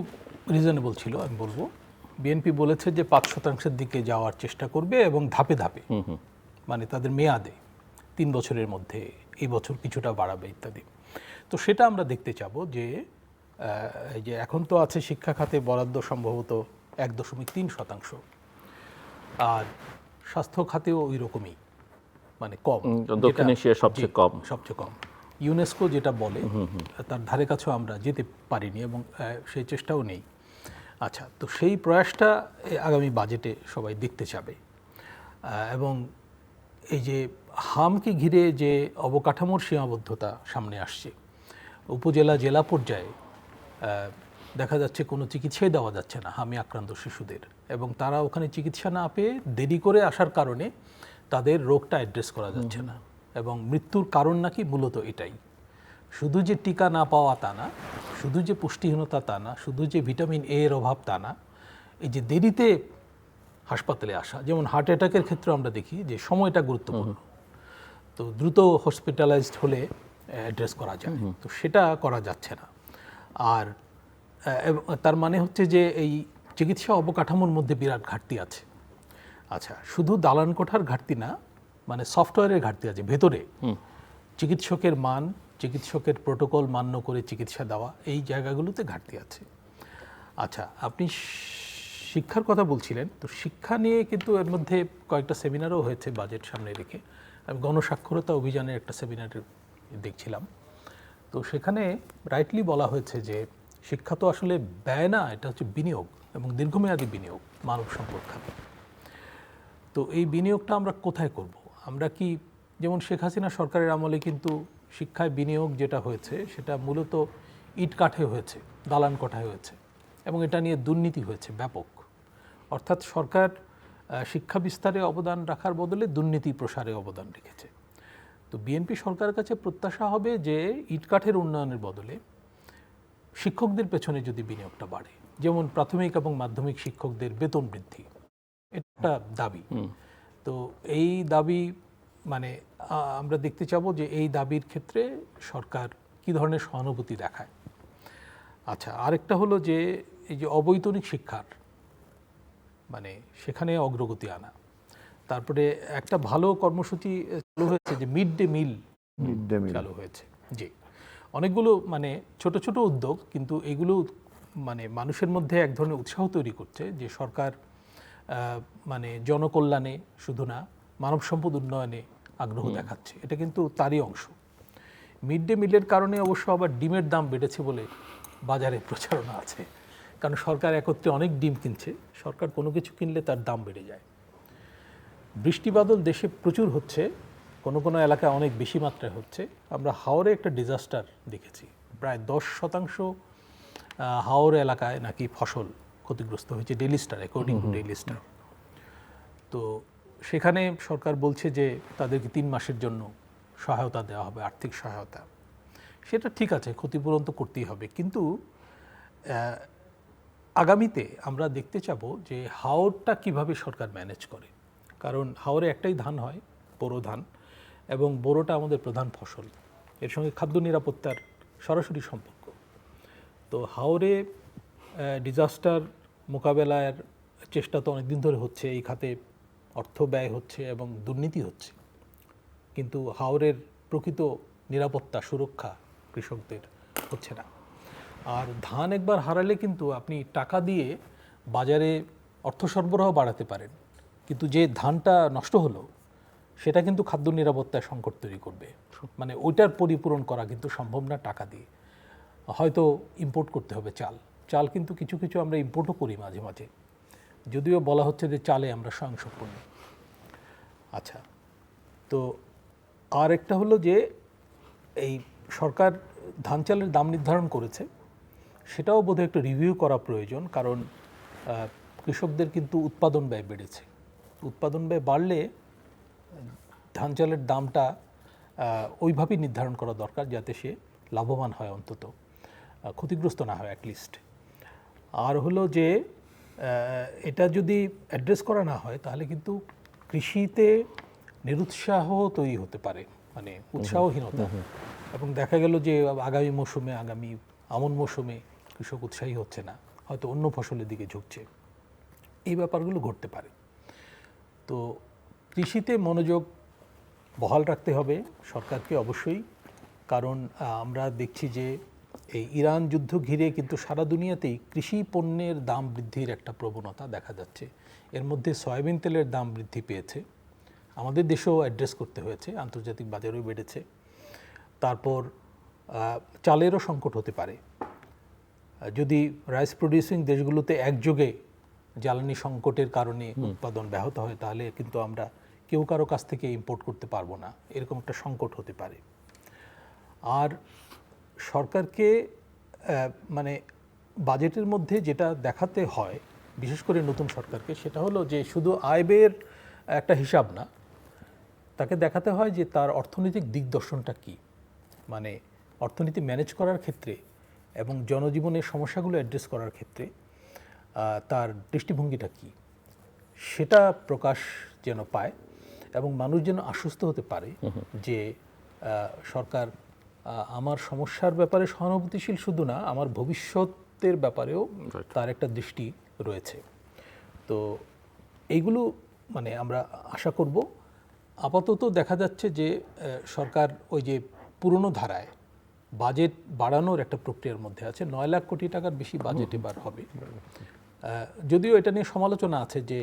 রিজনেবল ছিল, আমি বলবো। বিএনপি বলেছে যে 5%-এর দিকে যাওয়ার চেষ্টা করবে এবং ধাপে ধাপে, মানে তাদের মেয়াদে 3 বছরের মধ্যে, এই বছর কিছুটা বাড়াবে ইত্যাদি। তো সেটা আমরা দেখতে চাবো যে এই যে এখন তো আছে শিক্ষা খাতে বরাদ্দ সম্ভবত 1.3%, আর স্বাস্থ্য খাতেও ওই রকমই, মানে কম, দক্ষিণ এশিয়ার সবচেয়ে কম। সবচেয়ে কম। ইউনেস্কো যেটা বলে তার ধারে কাছেও আমরা যেতে পারিনি এবং সেই চেষ্টাও নেই। আচ্ছা, তো সেই প্রয়াসটা আগামী বাজেটে সবাই দেখতে চাবে। এবং এই যে হামকে ঘিরে যে অবকাঠামোর সীমাবদ্ধতা সামনে আসছে, উপজেলা জেলা পর্যায়ে দেখা যাচ্ছে কোনো চিকিৎসাই দেওয়া যাচ্ছে না হামে আক্রান্ত শিশুদের, এবং তারা ওখানে চিকিৎসা না পেয়ে দেরি করে আসার কারণে তাদের রোগটা অ্যাড্রেস করা যাচ্ছে না, এবং মৃত্যুর কারণ নাকি মূলত এটাই। শুধু যে টিকা না পাওয়া তা না, শুধু যে পুষ্টিহীনতা তা না, শুধু যে ভিটামিন এ এর অভাব তা না, এই যে দেরিতে হাসপাতালে আসা, যেমন হার্ট অ্যাটাকের ক্ষেত্রে আমরা দেখি যে সময়টা গুরুত্বপূর্ণ, তো দ্রুত হসপিটালাইজড হলে অ্যাড্রেস করা যায়, তো সেটা করা যাচ্ছে না। আর তার মানে হচ্ছে যে এই চিকিৎসা অবকাঠামোর মধ্যে বিরাট ঘাটতি আছে। আচ্ছা, শুধু দালান কোঠার ঘাটতি না, মানে সফটওয়্যারের ঘাটতি আছে ভেতরে। চিকিৎসকের মান, চিকিৎসকের প্রোটোকল মান্য করে চিকিৎসা দেওয়া, এই জায়গাগুলোতে ঘাটতি আছে। আচ্ছা, আপনি শিক্ষার কথা বলছিলেন, তো শিক্ষা নিয়ে কিন্তু এর মধ্যে কয়েকটা সেমিনারও হয়েছে বাজেট সামনে রেখে। আমি গণস্বাক্ষরতা অভিযানের একটা সেমিনার দেখছিলাম, তো সেখানে রাইটলি বলা হয়েছে যে শিক্ষা তো আসলে ব্যয় না, এটা হচ্ছে বিনিয়োগ, এবং দীর্ঘমেয়াদী বিনিয়োগ মানব সম্পদ খাতে। তো এই বিনিয়োগটা আমরা কোথায় করব? আমরা কি, যেমন শেখ হাসিনা সরকারের আমলে কিন্তু শিক্ষায় বিনিয়োগ যেটা হয়েছে সেটা মূলত ইট কাঠে হয়েছে, দালান কোঠায় হয়েছে, এবং এটা নিয়ে দুর্নীতি হয়েছে ব্যাপক। অর্থাৎ সরকার শিক্ষা বিস্তারে অবদান রাখার বদলে দুর্নীতি প্রসারে অবদান রেখেছে। তো বিএনপি সরকারের কাছে প্রত্যাশা হবে যে ইটকাঠের উন্নয়নের বদলে শিক্ষকদের পেছনে যদি বিনিয়োগটা বাড়ে, যেমন প্রাথমিক এবং মাধ্যমিক শিক্ষকদের বেতন বৃদ্ধি, এটা দাবি। তো এই দাবি, মানে আমরা দেখতে চাবো যে এই দাবির ক্ষেত্রে সরকার কি ধরনের সহানুভূতি দেখায়। আচ্ছা, আরেকটা হলো যে এই যে অবৈতনিক শিক্ষার, মানে সেখানে অগ্রগতি আনা। তারপরে একটা ভালো কর্মসূচি চালু হয়েছে যে মিড ডে মিল চালু হয়েছে। জি, অনেকগুলো মানে ছোট ছোট উদ্যোগ, কিন্তু এগুলো মানে মানুষের মধ্যে এক ধরনের উৎসাহ তৈরি করছে যে সরকার মানে জনকল্যাণে শুধু না, মানব সম্পদ উন্নয়নে আগ্রহ দেখাচ্ছে। এটা কিন্তু তারই অংশ। মিড ডে মিলের কারণে অবশ্য আবার ডিমের দাম বেড়েছে বলে বাজারে প্রচারণা আছে, কারণ সরকার একত্রে অনেক ডিম কিনছে। সরকার কোনো কিছু কিনলে তার দাম বেড়ে যায়। বৃষ্টি বাদল দেশে প্রচুর হচ্ছে, কোনো কোনো এলাকায় অনেক বেশি মাত্রায় হচ্ছে। আমরা হাওরে একটা ডিজাস্টার দেখেছি, প্রায় 10% হাওর এলাকায় নাকি ফসল ক্ষতিগ্রস্ত হয়েছে, daily star, according to daily star. তো সেখানে সরকার বলছে যে তাদেরকে 3 মাসের জন্য সহায়তা দেওয়া হবে, আর্থিক সহায়তা। সেটা ঠিক আছে, ক্ষতিপূরণ তো করতেই হবে, কিন্তু আগামীতে আমরা দেখতে চাবো যে হাওরটা কিভাবে সরকার ম্যানেজ করে। কারণ হাওরে একটাই ধান হয়, বোরো ধান, এবং বোরোটা আমাদের প্রধান ফসল, এর সঙ্গে খাদ্য নিরাপত্তার সরাসরি সম্পর্ক। তো হাওরে ডিজাস্টার মোকাবেলার চেষ্টা তো অনেকদিন ধরে হচ্ছে, এই খাতে অর্থ ব্যয় হচ্ছে এবং দুর্নীতি হচ্ছে, কিন্তু হাওরের প্রকৃত নিরাপত্তা সুরক্ষা কৃষকদের হচ্ছে না। আর ধান একবার হারালে কিন্তু আপনি টাকা দিয়ে বাজারে অর্থ সরবরাহ বাড়াতে পারেন, কিন্তু যে ধানটা নষ্ট হলো সেটা কিন্তু খাদ্য নিরাপত্তায় সংকট তৈরি করবে। মানে ওইটার পরিপূরণ করা কিন্তু সম্ভব না টাকা দিয়ে, হয়তো ইম্পোর্ট করতে হবে চাল। চাল কিন্তু কিছু কিছু আমরা ইম্পোর্টও করি মাঝে মাঝে, যদিও বলা হচ্ছে যে চালে আমরা স্বয়ংসম্পূর্ণ। আচ্ছা, তো আর একটা হলো যে এই সরকার ধান চালের দাম নির্ধারণ করেছে, সেটাও বোধহয় একটু রিভিউ করা প্রয়োজন, কারণ কৃষকদের কিন্তু উৎপাদন ব্যয় বেড়েছে। উৎপাদন ব্যয় বাড়লে ধান চালের দামটা ওইভাবেই নির্ধারণ করা দরকার যাতে সে লাভবান হয়, অন্তত ক্ষতিগ্রস্ত না হয় অ্যাটলিস্ট। আর হলো যে এটা যদি অ্যাড্রেস করা না হয় তাহলে কিন্তু কৃষিতে নিরুৎসাহ তৈরি হতে পারে, মানে উৎসাহহীনতা, এবং দেখা গেল যে আগামী মৌসুমে, আগামী আমন মৌসুমে কৃষক উৎসাহী হচ্ছে না, হয়তো অন্য ফসলের দিকে ঝুঁকছে। এই ব্যাপারগুলো ঘটতে পারে। তো কৃষিতে মনোযোগ বহাল রাখতে হবে সরকারকে অবশ্যই, কারণ আমরা দেখছি যে এই ইরান যুদ্ধ ঘিরে কিন্তু সারা দুনিয়াতেই কৃষি পণ্যের দাম বৃদ্ধির একটা প্রবণতা দেখা যাচ্ছে। এর মধ্যে সয়াবিন তেলের দাম বৃদ্ধি পেয়েছে, আমাদের দেশেও অ্যাড্রেস করতে হয়েছে, আন্তর্জাতিক বাজারেও বেড়েছে। তারপর চালেরও সংকট হতে পারে যদি রাইস প্রডিউসিং দেশগুলোতে একযোগে জ্বালানি সংকটের কারণে উৎপাদন ব্যাহত হয়, তাহলে কিন্তু আমরা কেউ কারো কাছ থেকে ইম্পোর্ট করতে পারবো না, এরকম একটা সংকট হতে পারে। আর সরকারকে মানে বাজেটের মধ্যে যেটা দেখাতে হয়, বিশেষ করে নতুন সরকারকে, সেটা হলো যে শুধু আয় ব্যয়ের একটা হিসাব না, তাকে দেখাতে হয় যে তার অর্থনৈতিক দিকদর্শনটা কী, মানে অর্থনীতি ম্যানেজ করার ক্ষেত্রে এবং জনজীবনের সমস্যাগুলো অ্যাড্রেস করার ক্ষেত্রে তার দৃষ্টিভঙ্গিটা কী, সেটা প্রকাশ যেন পায় এবং মানুষ যেন আশ্বস্ত হতে পারে যে সরকার আমার সমস্যার ব্যাপারে সহানুভূতিশীল শুধু না, আমার ভবিষ্যতের ব্যাপারেও তার একটা দৃষ্টি রয়েছে। তো এইগুলো মানে আমরা আশা করব। আপাতত দেখা যাচ্ছে যে সরকার ওই যে পুরনো ধারায় বাজেট বাড়ানোর একটা প্রক্রিয়ার মধ্যে আছে। 9 লাখ কোটি টাকার বেশি বাজেট এবার হবে, যদিও এটা নিয়ে সমালোচনা আছে যে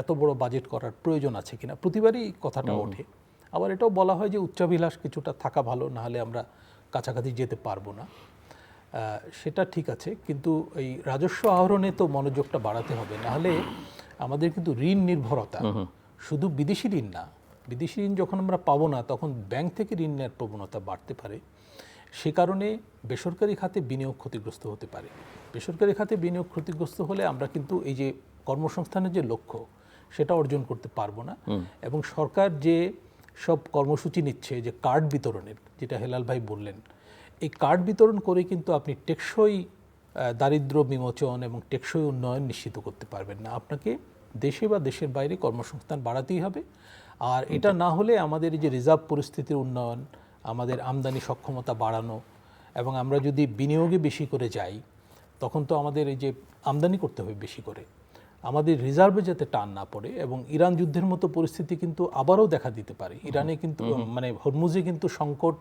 এত বড় বাজেট করার প্রয়োজন আছে কিনা, প্রতিবারই কথাটা ওঠে। আবার এটাও বলা হয় যে উচ্চাভিলাষ কিছুটা থাকা ভালো, না হলে আমরা কাছাকাছি যেতে পারবো না। সেটা ঠিক আছে, কিন্তু এই রাজস্ব আহরণে তো মনোযোগটা বাড়াতে হবে, নাহলে আমাদের কিন্তু ঋণ নির্ভরতা, শুধু বিদেশি ঋণ না, বিদেশি ঋণ যখন আমরা পাবো না তখন ব্যাংক থেকে ঋণ নেওয়ার প্রবণতা বাড়তে পারে। সে কারণে বেসরকারি খাতে বিনিয়োগ ক্ষতিগ্রস্ত হতে পারে। বেসরকারি খাতে বিনিয়োগ ক্ষতিগ্রস্ত হলে আমরা কিন্তু এই যে কর্মসংস্থানের যে লক্ষ্য, সেটা অর্জন করতে পারবো না। এবং সরকার যে সব কর্মসূচি নিচ্ছে, যে কার্ড বিতরণের, যেটা হেলাল ভাই বললেন, এই কার্ড বিতরণ করে কিন্তু আপনি টেকসই দারিদ্র্য বিমোচন এবং টেকসই উন্নয়ন নিশ্চিত করতে পারবেন না। আপনাকে দেশে বা দেশের বাইরে কর্মসংস্থান বাড়াতেই হবে। আর এটা না হলে আমাদের এই যে রিজার্ভ পরিস্থিতির উন্নয়ন, আমাদের আমদানি সক্ষমতা বাড়ানো, এবং আমরা যদি বিনিয়োগে বেশি করে যাই তখন তো আমাদের এই যে আমদানি করতে হবে বেশি করে, আমাদের রিজার্ভে যাতে টান না পড়ে। এবং ইরান যুদ্ধের মতো পরিস্থিতি কিন্তু আবারও দেখা দিতে পারে। ইরানে কিন্তু মানে হরমুজে কিন্তু সংকট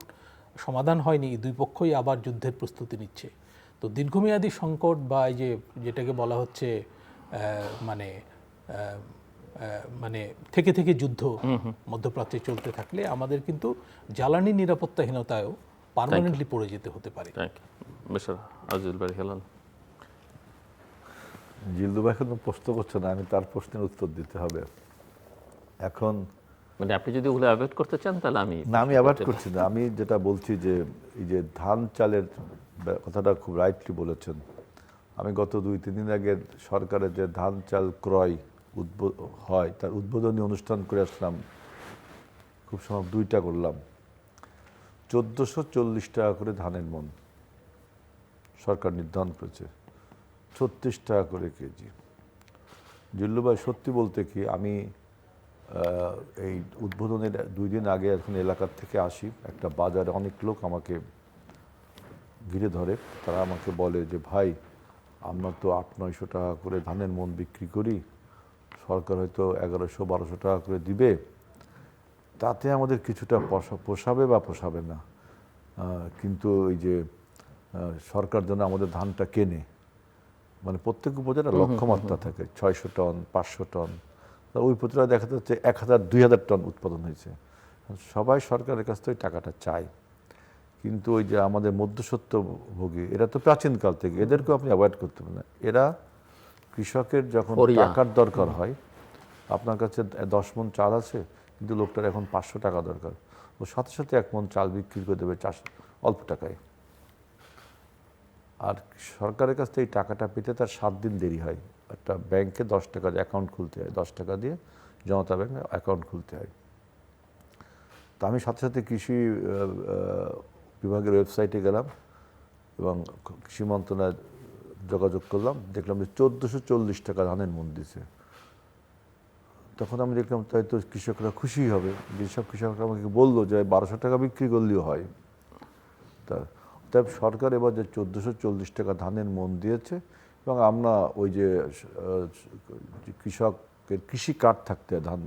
সমাধান হয়নি, দুই পক্ষই আবার যুদ্ধের প্রস্তুতি নিচ্ছে। তো দীর্ঘমেয়াদী সংকট বা এই যে যেটাকে বলা হচ্ছে মানে মানে থেকে থেকে যুদ্ধ মধ্যপ্রাচ্যে চলতে থাকলে আমাদের কিন্তু জ্বালানি নিরাপত্তাহীনতায়ও পার্মানেন্টলি পড়ে যেতে হতে পারে। মিস্টার আজিজুল বারী হেলাল। জিল্লু ভাই এখন প্রশ্ন করছে না, আমি তার প্রশ্নের উত্তর দিতে হবে এখন। মানে আপনি যদি ওগুলো অ্যাভয়েড করতে চান তাহলে আমি না, আমি অ্যাভয়েড করছি না। আমি যেটা বলছি যে এই যে ধান চালের কথাটা খুব রাইটলি বলেছেন। আমি গত 2-3 দিন আগে সরকারের যে ধান চাল ক্রয় হয় তার উদ্বোধনী অনুষ্ঠান করে আসলাম, খুব সম্ভব 2টা করলাম। 1440 টাকা করে ধানের মন সরকার নির্ধারণ করেছে, 36 টাকা করে কেজি। জিল্লু ভাই, সত্যি বলতে কি, আমি এই উদ্বোধনের 2 দিন আগে এখন এলাকার থেকে আসি, একটা বাজারে অনেক লোক আমাকে ঘিরে ধরে। তারা আমাকে বলে যে ভাই, আমরা তো 800-900 টাকা করে ধানের মন বিক্রি করি, সরকার হয়তো 1100-1200 টাকা করে দিবে, তাতে আমাদের কিছুটা পোষাবে বা পোষাবে না, কিন্তু ওই যে সরকার যেন আমাদের ধানটা কেনে, মানে প্রত্যেক উপজেলার লক্ষ্যমাত্রা থাকে 600 টন 500 টন, ওই উপজেলায় দেখা যাচ্ছে 1000-2000 টন উৎপাদন হয়েছে। সবাই সরকারের কাছ থেকে টাকাটা চায়, কিন্তু ওই যে আমাদের মধ্যস্বত্বভোগী এরা তো প্রাচীনকাল থেকে, এদেরকেও আপনি অ্যাভয়েড করতে পারেন না। এরা কৃষকের যখন ফরিয়া। টাকার দরকার হয়, আপনার কাছে 10 মণ চাল আছে কিন্তু লোকটার এখন 500 টাকা দরকার, ও সাথে সাথে 1 মণ চাল বিক্রি করে দেবে অল্প টাকায়। আর সরকারের কাছ থেকে এই টাকাটা পেতে তার 7 দিন দেরি হয়। একটা ব্যাংকে 10 টাকা অ্যাকাউন্ট খুলতে হয়, 10 টাকা দিয়ে জনতা ব্যাংকে অ্যাকাউন্ট খুলতে হয়। তো আমি সাথে সাথে কৃষি বিভাগের ওয়েবসাইটে গেলাম এবং কৃষি মন্ত্রণালয়ে যোগাযোগ করলাম, দেখলাম যে 1440 টাকা ধানের মণ দিছে। তখন আমি দেখলাম তাই তো কৃষকরা খুশি হবে। যেসব কৃষকরা আমাকে বললো যে 1200 টাকা বিক্রি করলেও হয়। তাই সরকার এবার যে 1440 টাকা ধানের মণ দিয়েছে, এবং আমরা ওই যে কৃষকের কৃষি কার্ড থাকতে হয়, ধান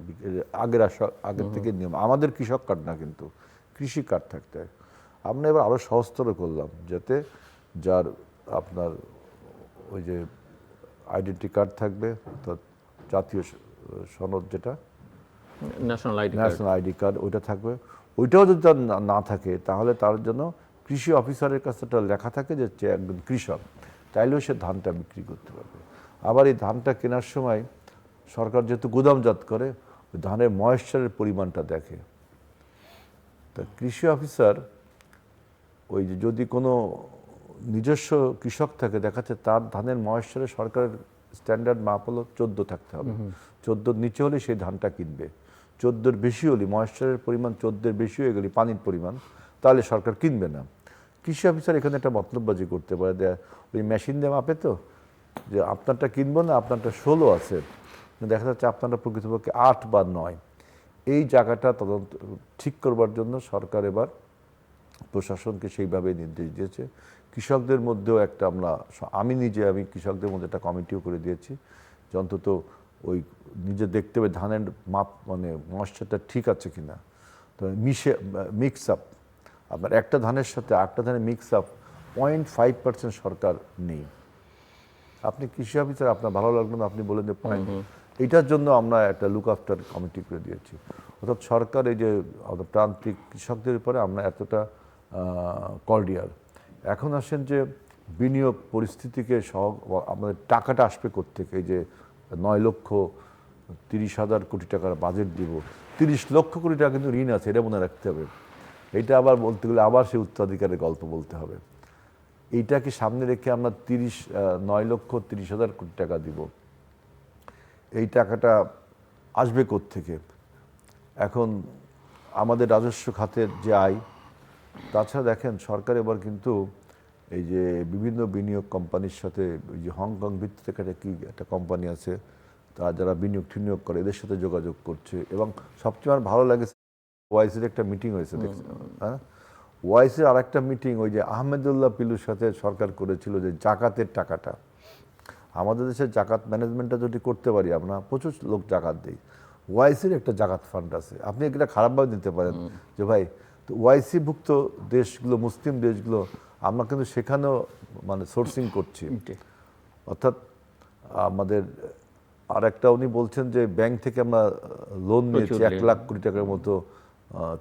আগের থেকে নিয়ম, আমাদের কৃষক কার্ড না কিন্তু কৃষি কার্ড থাকতে হয়। আমরা এবার আরও সহজতর করলাম, যাতে যার আপনার ওই যে আইডেন্টি কার্ড থাকবে, অর্থাৎ জাতীয় সনদ যেটা ন্যাশনাল আইডি কার্ড, ওইটা থাকবে। ওইটাও যদি তার না থাকে তাহলে তার জন্য কৃষি অফিসারের কাছে একটা লেখা থাকে যে সে একজন কৃষক, তাইলেও সে ধানটা বিক্রি করতে পারবে। আবার এই ধানটা কেনার সময় সরকার যেহেতু গুদামজাত করে, ওই ধানের ময়েশ্চারের পরিমাণটা দেখে। তা কৃষি অফিসার ওই যে যদি কোনো নিজস্ব কৃষক থাকে, দেখাচ্ছে তার ধানের ময়েশ্চারে সরকারের স্ট্যান্ডার্ড মাপ হলো 14 থাকতে হবে, 14 নিচে হলে সেই ধানটা কিনবে। 14 বেশি হলে, ময়েশ্চারের পরিমাণ 14 বেশি হয়ে গেলে পানির পরিমাণ, তাহলে সরকার কিনবে না। কৃষি অফিসার এখানে একটা মতলববাজি করতে পারে, ওই মেশিন দিয়ে মাপে তো, যে আপনারটা কিনবো না, আপনারটা 16 আছে, দেখা যাচ্ছে আপনারটা প্রকৃতপক্ষে 8 বা 9। এই জায়গাটা তদন্ত ঠিক করবার জন্য সরকার এবার প্রশাসনকে সেইভাবে নির্দেশ দিয়েছে। কৃষকদের মধ্যেও একটা আমি কৃষকদের মধ্যে একটা কমিটিও করে দিয়েছি, যে অন্তত ওই নিজে দেখতে হবে ধানের মাপ, মানে ময়েশ্চারটা ঠিক আছে কিনা। তো মিক্স আপ, আপনার একটা ধানের সাথে আরেকটা ধানের মিক্স আপ 0.5% সরকার নেই। আপনি কৃষি অফিসার, আপনার ভালো লাগলো না, আপনি বলেন যে এইটার জন্য আমরা একটা লুক আফটার কমিটি করে দিয়েছি। অর্থাৎ সরকার এই যে প্রান্তিক কৃষকদের উপরে আমরা এতটা কর্ডিয়াল। এখন আসেন যে বিনিয়োগ পরিস্থিতিকে আমাদের টাকাটা আসবে কোত্থেকে? এই যে 9,30,000 কোটি টাকার বাজেট দিব, 30 লক্ষ কোটি টাকা কিন্তু ঋণ আছে, এটা মনে রাখতে হবে। এটা আবার বলতে গেলে আবার সেই উত্তরাধিকারের গল্প বলতে হবে। এইটাকে সামনে রেখে আমরা 9,30,000 কোটি টাকা দিব, এই টাকাটা আসবে কোত্থেকে? এখন আমাদের রাজস্ব খাতের যে আয়, তাছাড়া দেখেন সরকার এবার কিন্তু এই যে বিভিন্ন বিনিয়োগ কোম্পানির সাথে, ওই যে হংকং ভিত্তিক একটা কোম্পানি আছে, তারা যারা বিনিয়োগ করে এদের সাথে যোগাযোগ করছে। এবং সবচেয়ে আমার ভালো লাগে, ওআইসির একটা মিটিং হয়েছে, হ্যাঁ, ওআইসির আর একটা মিটিং ওই যে আহমেদুল্লাহ পিলুর সাথে সরকার করেছিল, যে জাকাতের টাকাটা, আমাদের দেশের জাকাত ম্যানেজমেন্টটা যদি করতে পারি, আমরা প্রচুর লোক জাকাত দিই, ওআইসির একটা জাকাত ফান্ড আছে, আপনি এটা খারাপভাবে দিতে পারেন যে ভাই, তো ওআইসি ভুক্ত দেশগুলো, মুসলিম দেশগুলো, আমরা কিন্তু সেখানেও মানে সোর্সিং করছি। অর্থাৎ আমাদের আর একটা উনি বলছেন যে ব্যাংক থেকে আমরা লোন নিয়েছি 1 লাখ কোটি টাকার মতো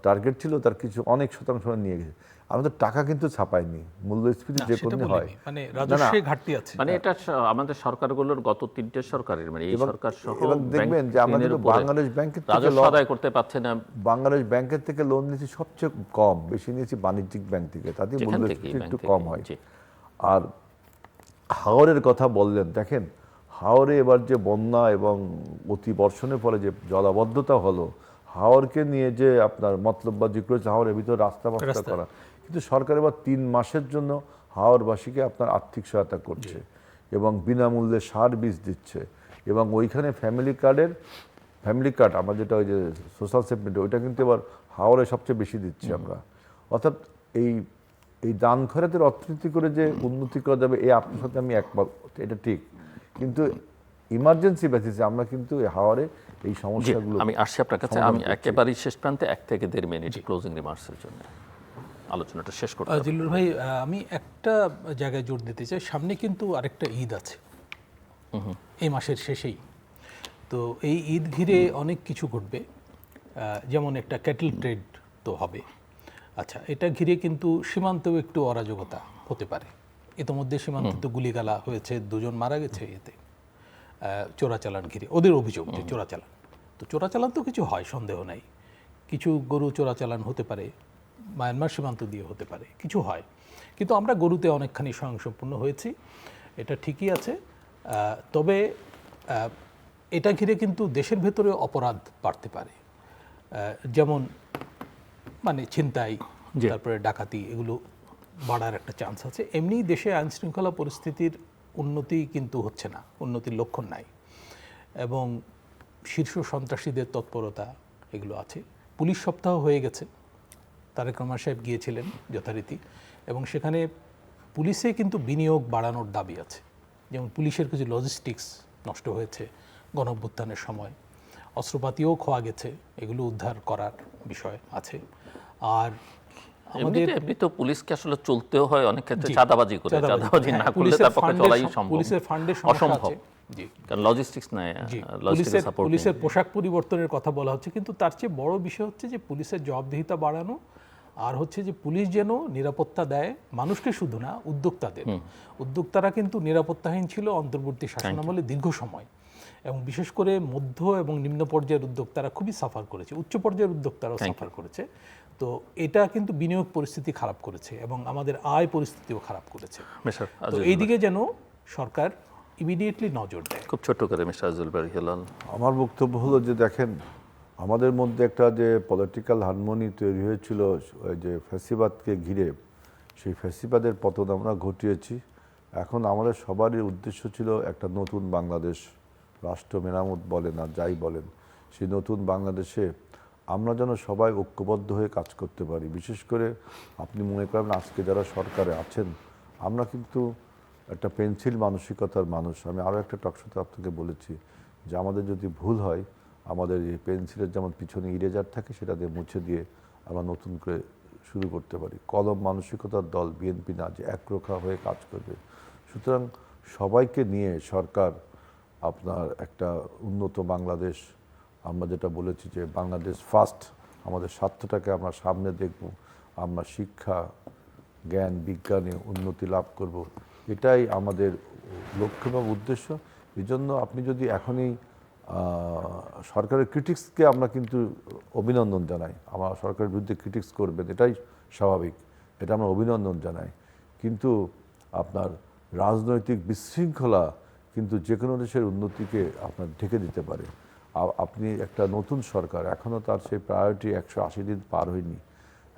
টার্গেট ছিল, তার কিছু অনেক শতাংশ নিয়ে গেছে। আমাদের টাকা কিন্তু ছাপায়নি, মূল্যস্ফীতি যে কোনো হয়, মানে রাজস্বে ঘাটতি আছে। মানে এটা আমাদের সরকারগুলোর গত 3টে সরকারের, মানে এই সরকার সহ, এবং দেখবেন যে আমরা কিন্তু বাংলাদেশ ব্যাংকের থেকে রাজস্ব আদায় করতে পারছে না। বাংলাদেশ ব্যাংকের থেকে লোন নিয়েছি সবচেয়ে কম, বেশি নিয়েছি বাণিজ্যিক ব্যাংক থেকে, তাতে মূল্যস্ফীতি একটু কম হয়। আর হাওরের কথা বললেন, দেখেন হাওরে এবার যে বন্যা এবং অতি বর্ষণের ফলে যে জলাবদ্ধতা হলো, হাওরকে নিয়ে যে আপনার মতলববাজি করেছে, হাওরের ভিতরে রাস্তা করা, কিন্তু সরকার এবার 3 মাসের জন্য হাওরবাসীকে আপনার আর্থিক সহায়তা করছে এবং বিনামূল্যে সার বীজ দিচ্ছে। এবং ওইখানে ফ্যামিলি কার্ড আমরা যেটা ওই যে সোশ্যাল সেফটি, ওইটা কিন্তু এবার হাওরে সবচেয়ে বেশি দিচ্ছি আমরা। অর্থাৎ এই দান খয়রাতের অর্থনীতি করে যে উন্নতি করা যাবে, আপনার সাথে আমি একমত, এটা ঠিক। কিন্তু ইমার্জেন্সি বেসিসে আমরা কিন্তু হাওরে এই সমস্যাগুলো, আমি আসছি আপনার কাছে, আমি একেবারেই শেষ প্রান্তে 1 থেকে 1.5 মিনিট ক্লোজিং রিমার্কসের জন্য আলোচনাটা শেষ করতে হবে। জিল্লুর ভাই, আমি একটা জায়গায় জোর দিতে চাই, সামনে কিন্তু আরেকটা ঈদ আছে এই মাসের শেষেই। তো এই ঈদ ঘিরে অনেক কিছু ঘটবে, যেমন একটা ক্যাটল ট্রেড তো হবে, আচ্ছা, এটা ঘিরে কিন্তু সীমান্তেও একটু অরাজকতা হতে পারে। ইতোমধ্যে সীমান্তে তো গুলিগালা হয়েছে, 2 জন মারা গেছে এতে, চোরাচালান ঘিরে ওদের অভিযোগ যে চোরাচালান। তো চোরাচালান তো কিছু হয়, সন্দেহ নাই, কিছু গরু চোরাচালান হতে পারে, মায়ানমার সীমান্ত দিয়ে হতে পারে, কিছু হয়। কিন্তু আমরা গরুতে অনেকখানি স্বয়ংসম্পূর্ণ হয়েছি, এটা ঠিকই আছে। তবে এটা ঘিরে কিন্তু দেশের ভেতরে অপরাধ বাড়তে পারে, যেমন মানে ছিনতাই, তারপরে ডাকাতি, এগুলো বাড়ার একটা চান্স আছে। এমনি দেশে আইনশৃঙ্খলা পরিস্থিতির উন্নতি কিন্তু হচ্ছে না, উন্নতির লক্ষণ নাই, এবং শীর্ষ সন্ত্রাসীদের তৎপরতা এগুলো আছে। পুলিশ সপ্তাহ হয়ে গেছে, তারেক রহমান সাহেব গিয়েছিলেন যথারীতি, এবং সেখানে পুলিশে কিন্তু বিনিয়োগ বাড়ানোর দাবি আছে। যেমন পুলিশের কিছু লজিস্টিক্স নষ্ট হয়েছে গণঅভ্যুত্থানের সময়, অস্ত্রপাতিও খোয়া গেছে, এগুলো উদ্ধার করার বিষয় আছে। আর এমনি তো পুলিশকে আসলে চলতেও হয় অনেক ক্ষেত্রে চাঁদাবাজি করে, চাঁদাবাজি না করলে তার পক্ষে চলাই সম্ভব, পুলিশের ফান্ডের সমস্যা অসম্ভব, আছে। জি, কারণ লজিস্টিক্স নাই, লজিস্টিক্যাল সাপোর্ট। পুলিশের পোশাক পরিবর্তনের কথা বলা হচ্ছে, কিন্তু তার চেয়ে বড় বিষয় হচ্ছে যে পুলিশের জবাবদিহিতা বাড়ানো, আর হচ্ছে যে পুলিশ যেন নিরাপত্তা দেয় মানুষকে, শুধু না উদ্যোক্তাদের। উদ্যোক্তারা কিন্তু নিরাপত্তাহীন ছিল অন্তর্বর্তী শাসনামলে দীর্ঘ সময়, এবং বিশেষ করে মধ্য এবং নিম্ন পর্যায়ের উদ্যোক্তারা খুবই সাফার করেছে, উচ্চ পর্যায়ের উদ্যোক্তারাও সাফার করেছে। তো এটা কিন্তু বিনিয়োগ পরিস্থিতি খারাপ করেছে এবং আমাদের আয় পরিস্থিতিও খারাপ করেছে। তো এই দিকে যেন সরকার ইমিডিয়েটলি নজর দেয়। খুব ছোট করে মিস্টার আজিজুল বারী হেলাল। আমার বক্তব্য হলো যে দেখেন, আমাদের মধ্যে একটা যে পলিটিক্যাল হারমোনি তৈরি হয়েছিল ওই যে ফ্যাসিবাদকে ঘিরে, সেই ফ্যাসিবাদের পতন আমরা ঘটিয়েছি। এখন আমাদের সবারই উদ্দেশ্য ছিল একটা নতুন বাংলাদেশ, রাষ্ট্র মেরামত বলেন আর যাই বলেন, সেই নতুন বাংলাদেশে আমরা যেন সবাই ঐক্যবদ্ধ হয়ে কাজ করতে পারি। বিশেষ করে আপনি মনে করেন আজকে যারা সরকারে আছেন, আমরা কিন্তু একটা পেন্সিল মানসিকতার মানুষ। আমি আরও একটা টকশোতে আপনাকে বলেছি যে আমাদের যদি ভুল হয়, আমাদের এই পেন্সিলের যেমন পিছনে ইরেজার থাকে, সেটা দিয়ে মুছে দিয়ে আমরা নতুন করে শুরু করতে পারি। কলম মানসিকতার দল বিএনপি না যে একরোখা হয়ে কাজ করবে। সুতরাং সবাইকে নিয়ে সরকার আপনার একটা উন্নত বাংলাদেশ, আমরা যেটা বলেছি যে বাংলাদেশ ফার্স্ট, আমাদের স্বার্থটাকে আমরা সামনে দেখব, আমরা শিক্ষা, জ্ঞান, বিজ্ঞানে উন্নতি লাভ করব, এটাই আমাদের লক্ষ্য এবং উদ্দেশ্য। এই জন্য আপনি যদি এখনই সরকারের ক্রিটিক্সকে আমরা কিন্তু অভিনন্দন জানাই, আমরা সরকারের বিরুদ্ধে ক্রিটিক্স করবেন, এটাই স্বাভাবিক, এটা আমরা অভিনন্দন জানাই। কিন্তু আপনার রাজনৈতিক বিশৃঙ্খলা কিন্তু যে কোনো দেশের উন্নতিকে আপনার ঢেকে দিতে পারে। আপনি একটা নতুন সরকার, এখনও তার সেই প্রায়োরিটি 180 দিন পার হয়নি।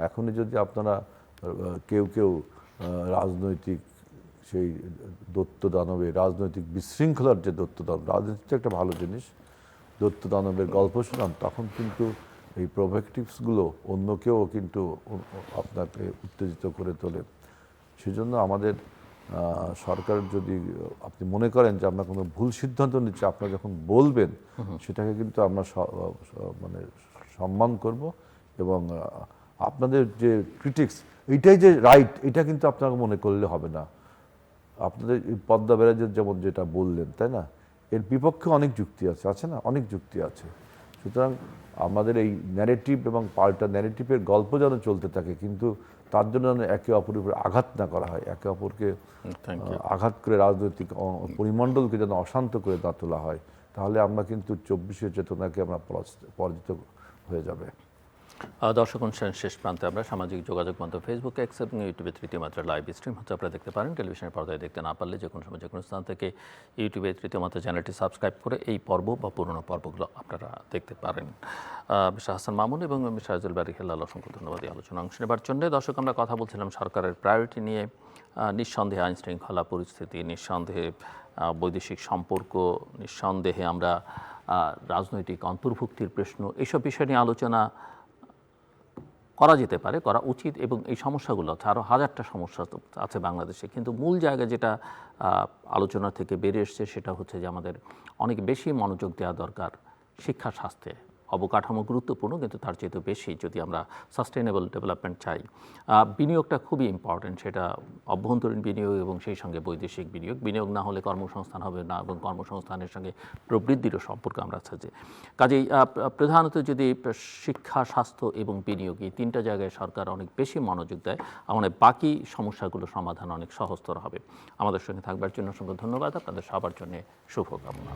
এখনই যদি আপনারা কেউ কেউ রাজনৈতিক সেই দৈত্য দানবে, রাজনৈতিক বিশৃঙ্খলার যে দৈত্য দানব, রাজনীতি তো একটা ভালো জিনিস, দৈত্য দানবের গল্প শোনান, তখন কিন্তু এই প্রোভেক্টিভসগুলো অন্য কেউ কিন্তু আপনাকে উত্তেজিত করে তোলে। সেজন্য আমাদের সরকার যদি আপনি মনে করেন যে আমরা কোনো ভুল সিদ্ধান্ত নিচ্ছি, আপনারা যখন বলবেন সেটাকে কিন্তু আমরা মানে সম্মান করব, এবং আপনাদের যে ক্রিটিক্স এইটাই যে রাইট, এটা কিন্তু আপনাকে মনে করলে হবে না। আপনাদের পদ্মা ব্যারাজের যেমন যেটা বললেন, তাই না, এর বিপক্ষে অনেক যুক্তি আছে না, অনেক যুক্তি আছে। সুতরাং আমাদের এই ন্যারেটিভ এবং পাল্টা ন্যারেটিভের গল্প যেন চলতে থাকে, কিন্তু তার জন্য যেন একে অপরের উপরে আঘাত না করা হয়, একে অপরকে আঘাত করে রাজনৈতিক পরিমণ্ডলকে যেন অশান্ত করে না তোলা হয়, তাহলে আমরা কিন্তু 24-এর চেতনাকে আমরা পরাজিত হয়ে যাবে। দর্শক অনুষ্ঠানের শেষ প্রান্তে আমরা সামাজিক যোগাযোগ মাধ্যম ফেসবুক, এক্স এবং ইউটিউবে তৃতীয় মাত্রার লাইভ স্ট্রিম হচ্ছে, আপনারা দেখতে পারেন। টেলিভিশনের পর্দায় দেখতে না পারলে যে কোনো সময় যে কোনো স্থান থেকে ইউটিউবে তৃতীয় মাত্রা চ্যানেলটি সাবস্ক্রাইব করে এই পর্ব বা পুরনো পর্বগুলো আপনারা দেখতে পারেন। মিস্টার হাসান মামুন এবং মিস্টার আজিজুল বারী হেলাল, অসংখ্য ধন্যবাদ এই আলোচনা অংশ নেবার জন্য। দর্শক, আমরা কথা বলছিলাম সরকারের প্রায়োরিটি নিয়ে। নিঃসন্দেহে আইন শৃঙ্খলা পরিস্থিতি, নিঃসন্দেহে বৈদেশিক সম্পর্ক, নিঃসন্দেহে আমরা রাজনৈতিক অন্তর্ভুক্তির প্রশ্ন, এইসব বিষয় নিয়ে আলোচনা করা যেতে পারে, করা উচিত, এবং এই সমস্যাগুলো আছে, আরও হাজারটা সমস্যা আছে বাংলাদেশে। কিন্তু মূল জায়গায় যেটা আলোচনা থেকে বেরিয়ে এসছে সেটা হচ্ছে যে আমাদের অনেক বেশি মনোযোগ দেওয়া দরকার শিক্ষা, স্বাস্থ্যে, অবকাঠামো গুরুত্বপূর্ণ, কিন্তু তার চেয়ে বেশি যদি আমরা সাস্টেইনেবল ডেভেলপমেন্ট চাই, বিনিয়োগটা খুবই ইম্পর্টেন্ট। সেটা অভ্যন্তরীণ বিনিয়োগ এবং সেই সঙ্গে বৈদেশিক বিনিয়োগ। বিনিয়োগ না হলে কর্মসংস্থান হবে না, এবং কর্মসংস্থানের সঙ্গে প্রবৃদ্ধিরও সম্পর্ক আমরা চাচ্ছি। কাজেই প্রধানত যদি শিক্ষা, স্বাস্থ্য এবং বিনিয়োগ এই তিনটা জায়গায় সরকার অনেক বেশি মনোযোগ দেয়, আমাদের বাকি সমস্যাগুলো সমাধান অনেক সহজতর হবে। আমাদের সঙ্গে থাকবার জন্য অসংখ্য ধন্যবাদ। আপনাদের সবার জন্য শুভকামনা।